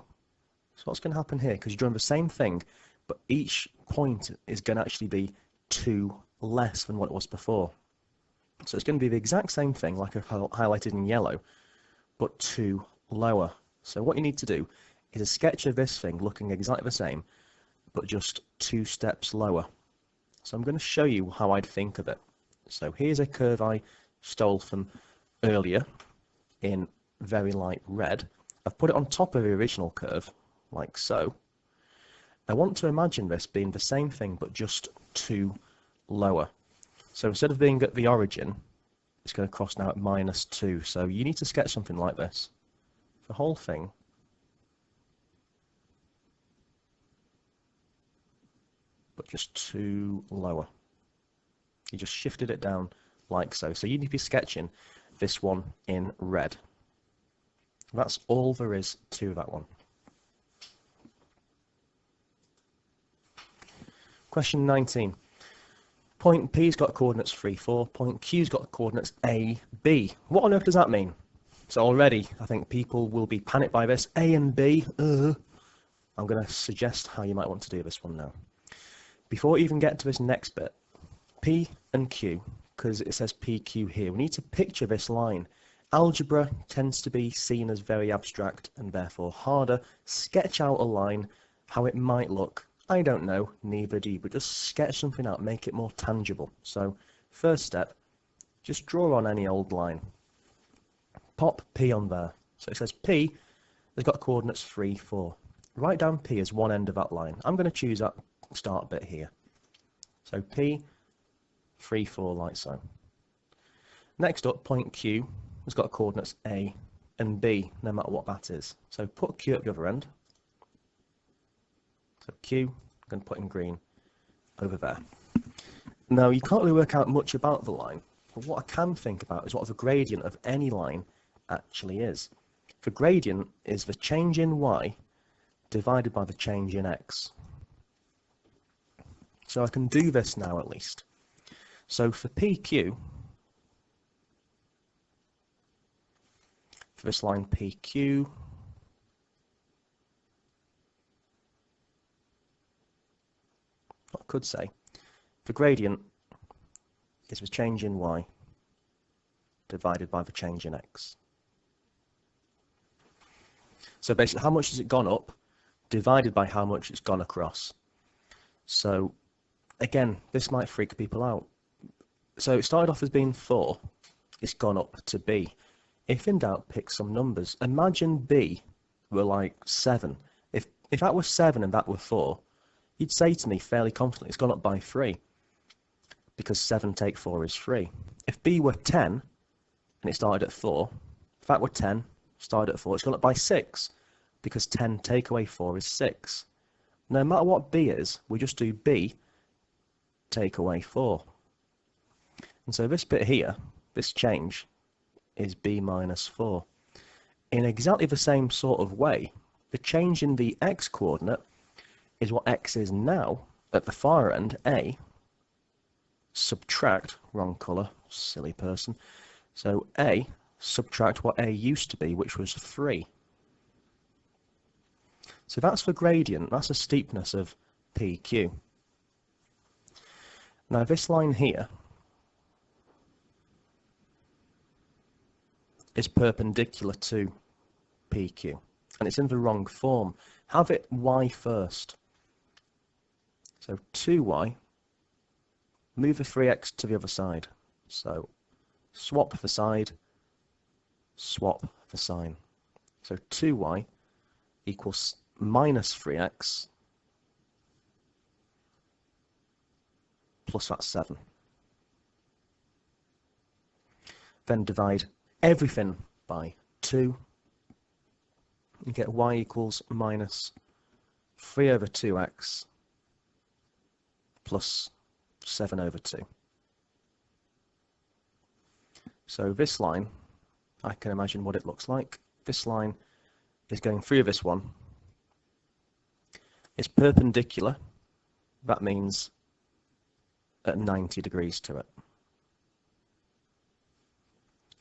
So what's going to happen here? Because you're doing the same thing, but each point is going to actually be 2 less than what it was before. So it's going to be the exact same thing, like I've highlighted in yellow, but 2 lower. So what you need to do is a sketch of this thing looking exactly the same, but just 2 steps lower. So I'm going to show you how I'd think of it. So here's a curve I stole from earlier in very light red. I've put it on top of the original curve, like so. I want to imagine this being the same thing, but just 2 lower. So instead of being at the origin, it's going to cross now at minus 2. So you need to sketch something like this. The whole thing but just 2 lower. You just shifted it down like so. So you need to be sketching this one in red. That's all there is to that one. Question 19. Point P's got coordinates 3, 4. Point Q's got coordinates A, B. What on earth does that mean? So already, I think people will be panicked by this. A and B, I'm going to suggest how you might want to do this one now. Before we even get to this next bit, P and Q, because it says PQ here, we need to picture this line. Algebra tends to be seen as very abstract and therefore harder. Sketch out a line, how it might look. I don't know, neither do you, but just sketch something out, make it more tangible. So, first step, just draw on any old line. Pop P on there. So it says P has got coordinates 3, 4. Write down P as one end of that line. I'm going to choose that start bit here. So P, 3, 4, like so. Next up, point Q has got coordinates A and B, no matter what that is. So put Q at the other end. So Q, I'm going to put in green over there. Now, you can't really work out much about the line, but what I can think about is what the gradient of any line actually is. The gradient is the change in y divided by the change in x. So I can do this now at least. So for PQ, for this line PQ, I could say the gradient is the change in y divided by the change in x. So basically, how much has it gone up divided by how much it's gone across. So again, this might freak people out. So it started off as being 4, it's gone up to B. If in doubt, pick some numbers. Imagine B were like 7. If that was 7 and that were 4, you'd say to me fairly confidently, it's gone up by 3, because 7 take 4 is 3. If B were 10, and it started at 4, if that were 10, started at 4, it's gone up by 6, because 10 take away 4 is 6. No matter what b is, we just do b take away 4. And so this bit here, this change, is b minus 4. In exactly the same sort of way, the change in the x coordinate is what x is now at the far end, a, subtract, wrong colour, silly person, so a, subtract what a used to be, which was 3. So that's the gradient, that's the steepness of PQ. Now this line here is perpendicular to PQ, and it's in the wrong form. Have it y first. So 2y, move the 3x to the other side. So swap the side, swap the sign. So 2y equals minus 3x plus that 7. Then divide everything by 2. You get y equals minus 3 over 2x plus 7 over 2. So this line, I can imagine what it looks like. This line is going through this one. It's perpendicular. That means at 90 degrees to it.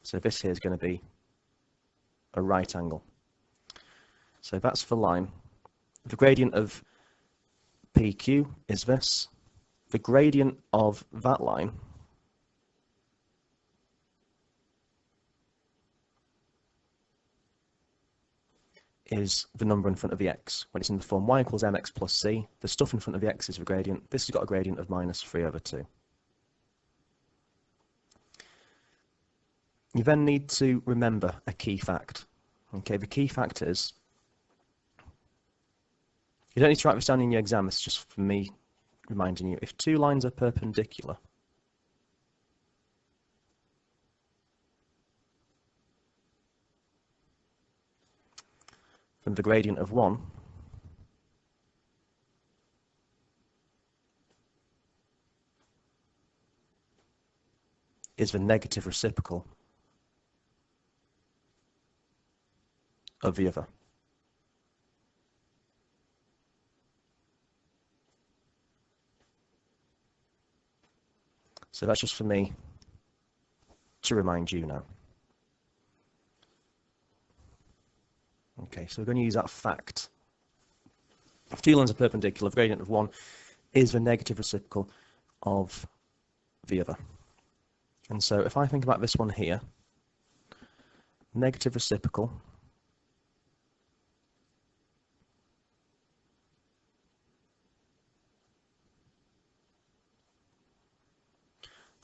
So this here is going to be a right angle. So that's the line. The gradient of PQ is this. The gradient of that line is the number in front of the x. When it's in the form y equals mx plus c, the stuff in front of the x is the gradient. This has got a gradient of minus 3 over 2. You then need to remember a key fact. Okay, the key fact is, you don't need to write this down in your exam, it's just for me reminding you, if two lines are perpendicular, then the gradient of one is the negative reciprocal of the other. So that's just for me to remind you now. Okay, so we're going to use that fact. If two lines are perpendicular, the gradient of one is the negative reciprocal of the other. And so if I think about this one here, negative reciprocal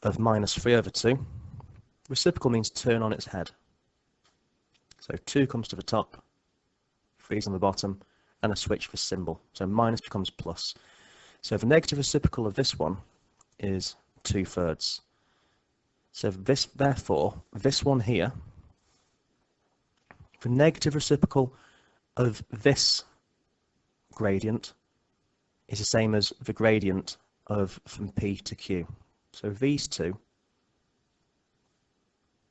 of minus 3 over 2. Reciprocal means turn on its head. So 2 comes to the top, 3 is on the bottom, and a switch for symbol. So minus becomes plus. So the negative reciprocal of this one is 2/3. So this, therefore, this one here, the negative reciprocal of this gradient is the same as the gradient of from P to Q. So these two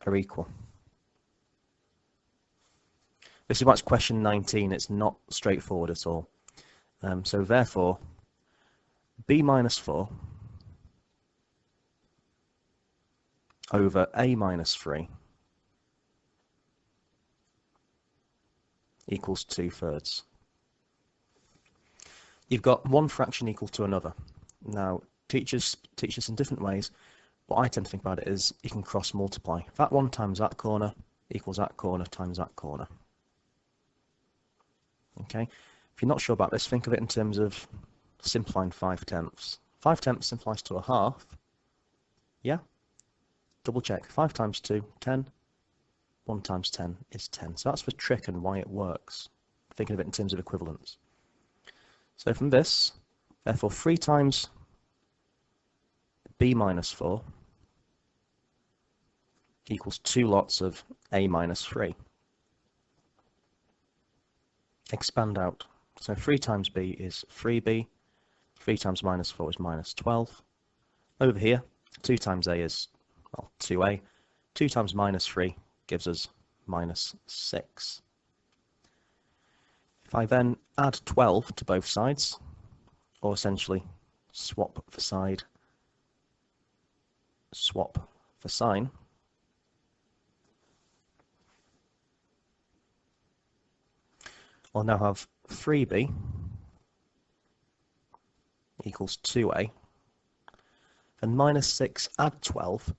are equal. This is why it's question 19. It's not straightforward at all. So therefore, b minus 4 over a minus 3 equals 2/3. You've got one fraction equal to another. Now, teachers teach this in different ways. What I tend to think about it is you can cross multiply. That one times that corner equals that corner times that corner. Okay, if you're not sure about this, think of it in terms of simplifying 5/10. 5/10 simplifies to a half. Yeah? Double check. 5 times 2, 10. 1 times 10 is 10. So that's the trick and why it works. Thinking of it in terms of equivalence. So from this, therefore 3 times b minus 4 equals 2 lots of a minus 3. expand out. So 3 times b is 3b, 3 times minus 4 is minus 12. Over here, 2 times a is, well, 2a. 2 times minus 3 gives us minus 6. If I then add 12 to both sides, or essentially swap for side, swap for sign, I'll now have 3b equals 2a, and minus 6 add 12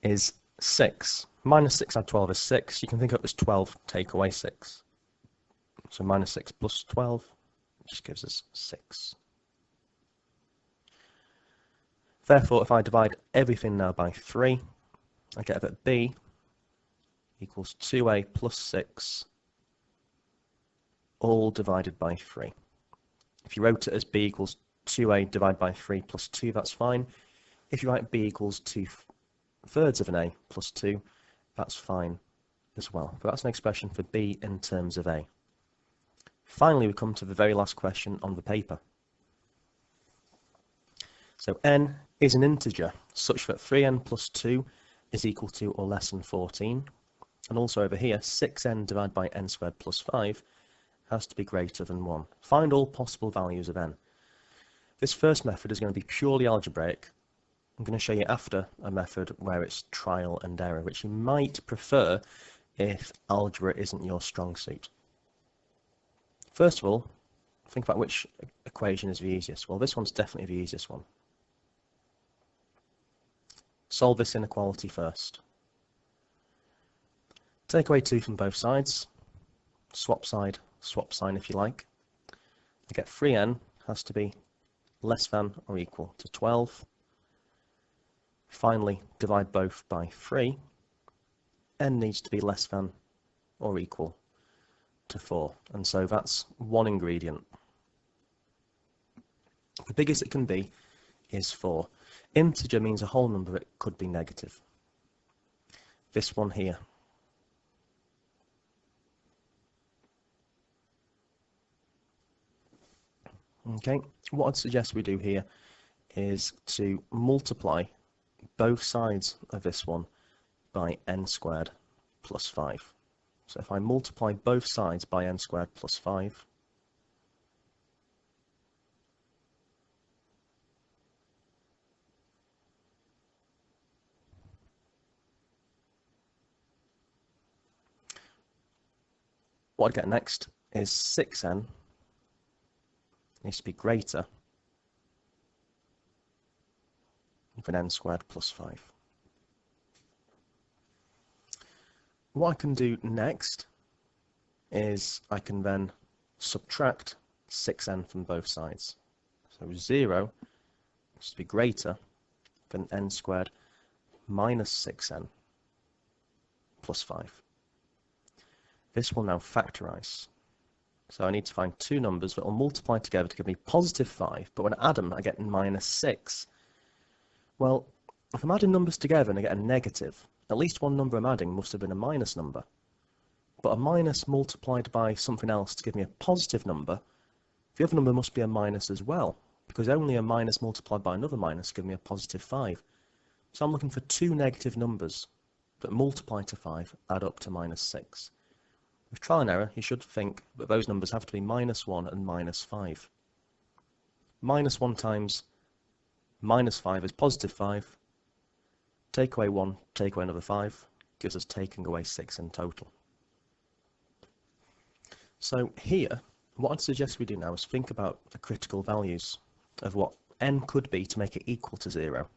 is 6. Minus 6 add 12 is 6. You can think of it as 12 take away 6. So minus 6 plus 12 just gives us 6. Therefore, if I divide everything now by 3, I get that b equals 2a plus 6, all divided by 3. If you wrote it as b equals 2a divided by 3 plus 2, that's fine. If you write b equals 2/3 of an a plus 2, that's fine as well. But that's an expression for b in terms of a. Finally, we come to the very last question on the paper. So n is an integer such that 3n plus 2 is equal to or less than 14. And also over here, 6n divided by n squared plus 5 has to be greater than 1. Find all possible values of n. This first method is going to be purely algebraic. I'm going to show you after a method where it's trial and error, which you might prefer if algebra isn't your strong suit. First of all, think about which equation is the easiest. Well, this one's definitely the easiest one. Solve this inequality first. Take away 2 from both sides. Swap side, swap sign if you like. I get 3n has to be less than or equal to 12. Finally, divide both by 3. N needs to be less than or equal to 4. And so that's one ingredient. The biggest it can be is 4. Integer means a whole number, it could be negative. This one here. Okay, what I'd suggest we do here is to multiply both sides of this one by n squared plus 5. So if I multiply both sides by n squared plus 5, what I get next is 6n needs to be greater than n squared plus 5. What I can do next is I can then subtract 6n from both sides. So 0 needs to be greater than n squared minus 6n plus 5. This will now factorize. So I need to find two numbers that will multiply together to give me positive 5, but when I add them, I get minus 6. Well, if I'm adding numbers together and I get a negative, at least one number I'm adding must have been a minus number. But a minus multiplied by something else to give me a positive number, the other number must be a minus as well, because only a minus multiplied by another minus gives me a positive 5. So I'm looking for two negative numbers that multiply to 5, add up to minus 6. With trial and error, you should think that those numbers have to be minus 1 and minus 5. Minus 1 times minus 5 is positive 5. Take away 1, take away another 5, gives us taking away 6 in total. So here, what I'd suggest we do now is think about the critical values of what n could be to make it equal to 0.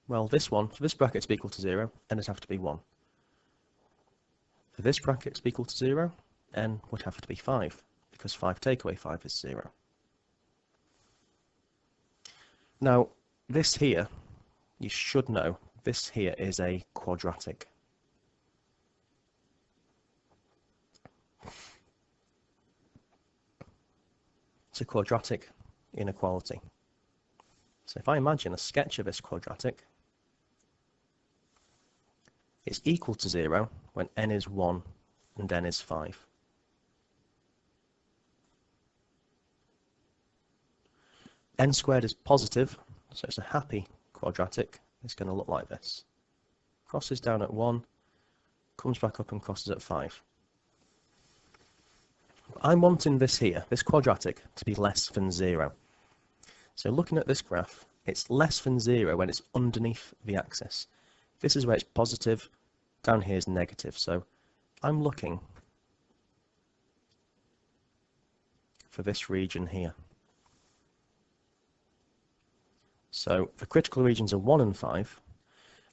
Well, this one, for this bracket to be equal to 0, n would have to be 1. For this bracket to be equal to 0, n would have to be 5, because 5 take away 5 is 0. Now, this here, you should know, this here is a quadratic. It's a quadratic inequality. So if I imagine a sketch of this quadratic, It's equal to 0 when n is 1 and n is 5. N squared is positive, so it's a happy quadratic. It's going to look like this. Crosses down at 1, comes back up and crosses at 5. I'm wanting this here, this quadratic, to be less than 0. So looking at this graph, it's less than 0 when it's underneath the axis. This is where it's positive, down here is negative. So I'm looking for this region here. So the critical regions are 1 and 5.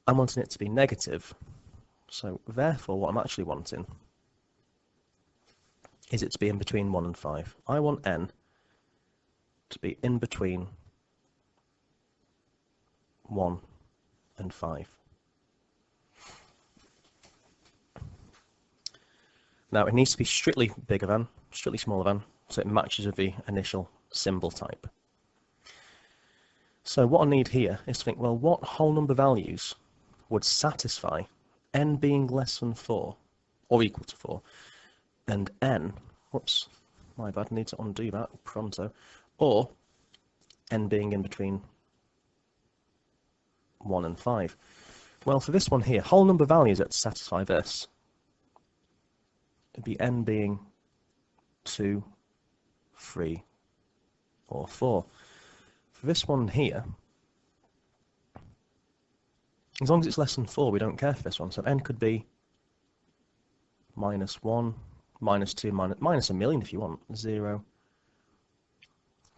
I'm wanting it to be negative. So therefore what I'm actually wanting is it to be in between 1 and 5. I want n to be in between 1 and 5. Now it needs to be strictly bigger than, strictly smaller than, so it matches with the initial symbol type. So what I need here is to think, well, what whole number values would satisfy n being less than 4, or equal to 4, and n, whoops, my bad, I need to undo that pronto, or n being in between 1 and 5. Well, for this one here, whole number values that satisfy this, it'd be n being 2, 3, or 4. For this one here, as long as it's less than 4, we don't care for this one. So n could be minus 1, minus 2, minus a million if you want. 0,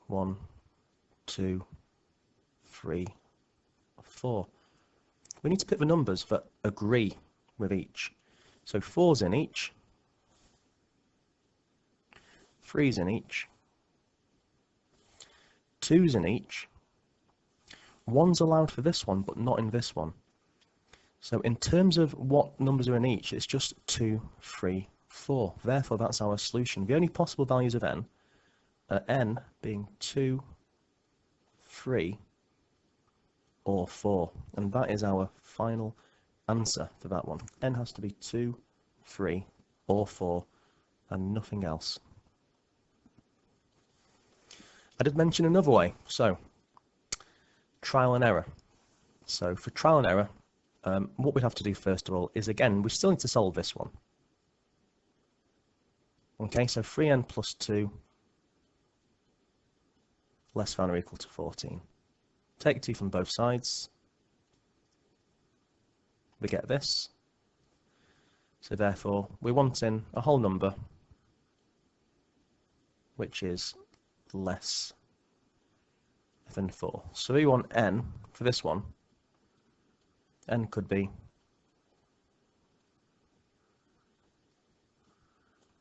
1, 2, 3, 4. We need to pick the numbers that agree with each. So 4's in each, 3's in each, 2's in each, 1's allowed for this one, but not in this one. So in terms of what numbers are in each, it's just 2, 3, 4. Therefore, that's our solution. The only possible values of n are n being 2, 3, or 4. And that is our final answer for that one. N has to be 2, 3, or 4, and nothing else. I did mention another way, so trial and error. So for trial and error, what we have to do first of all is, again, we still need to solve this one. Okay, so 3n plus 2 less than or equal to 14. Take 2 from both sides. We get this. So therefore, we're wanting a whole number which is less than 4. So we want n for this one. N could be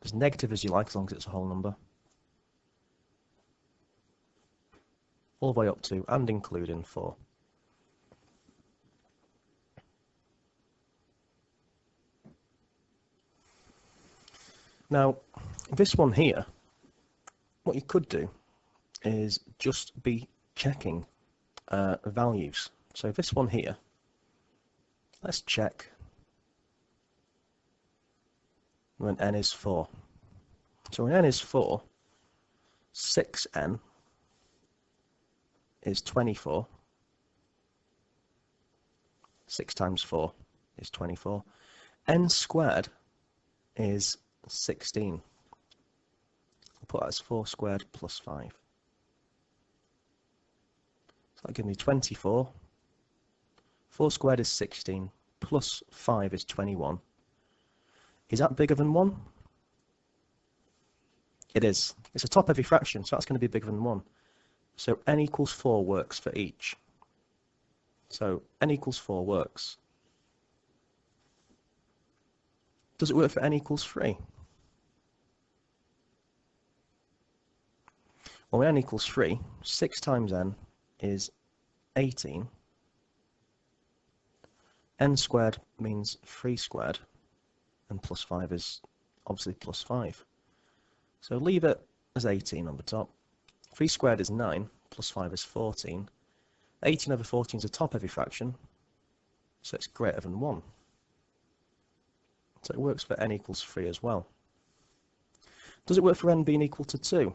as negative as you like, as long as it's a whole number, all the way up to and including 4. Now, this one here, what you could do is just be checking values. So this one here, let's check when n is 4. So when n is 4, 6n is 24. 6 times 4 is 24. N squared is 16. I'll put that as 4 squared plus 5. So that'll give me 24. 4 squared is 16, plus 5 is 21. Is that bigger than 1? It is. It's a top-heavy fraction, so that's going to be bigger than 1. So n equals 4 works for each. So n equals 4 works. Does it work for n equals 3? Well, when n equals 3, 6 times n is 18. N squared means 3 squared, and plus 5 is obviously plus 5. So leave it as 18 on the top. 3 squared is 9, plus 5 is 14. 18 over 14 is a top-heavy fraction, so it's greater than 1. So it works for n equals 3 as well. Does it work for n being equal to 2?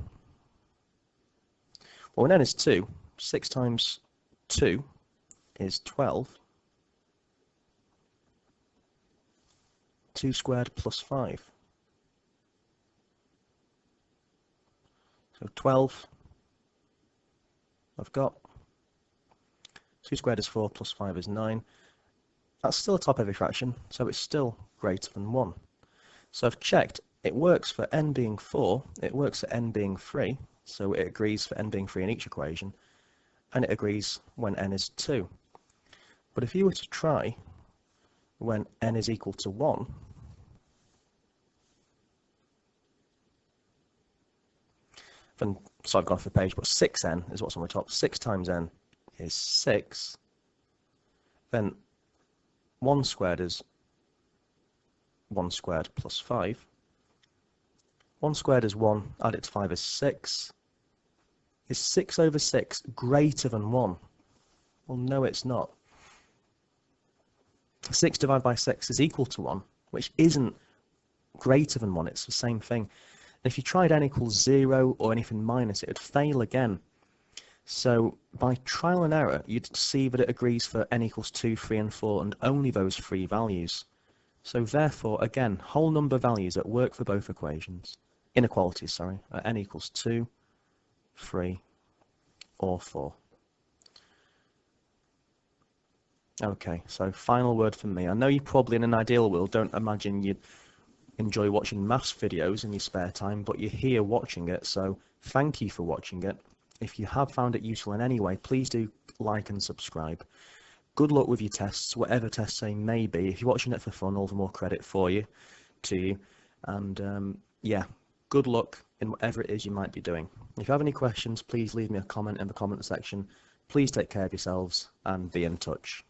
Well, when n is 2, 6 times 2 is 12. 2 squared plus 5. So 12, I've got. 2 squared is 4 plus 5 is 9. That's still a top-heavy fraction, so it's still greater than 1. So I've checked, it works for n being 4, it works for n being 3, so it agrees for n being 3 in each equation, and it agrees when n is 2. But if you were to try when n is equal to 1, then, so I've gone off the page, but 6n is what's on the top. 6 times n is 6. Then 1 squared is 1 squared plus 5. 1 squared is 1, add it to 5 is 6. Is 6 over 6 greater than 1? Well, no, it's not. 6 divided by 6 is equal to 1, which isn't greater than 1, it's the same thing. If you tried n equals 0 or anything minus, it would fail again. So by trial and error, you'd see that it agrees for n equals 2, 3 and 4 and only those 3 values. So therefore, again, whole number values that work for both equations, inequalities, sorry, are n equals 2, 3 or 4. Okay, so final word from me. I know you probably in an ideal world don't imagine you'd enjoy watching maths videos in your spare time, but you're here watching it, so thank you for watching it. If you have found it useful in any way, please do like and subscribe. Good luck with your tests, whatever tests they may be. If you're watching it for fun, all the more credit to you. And yeah, good luck in whatever it is you might be doing. If you have any questions, please leave me a comment in the comment section. Please take care of yourselves and be in touch.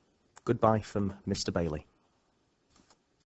Goodbye from Mr. Bailey.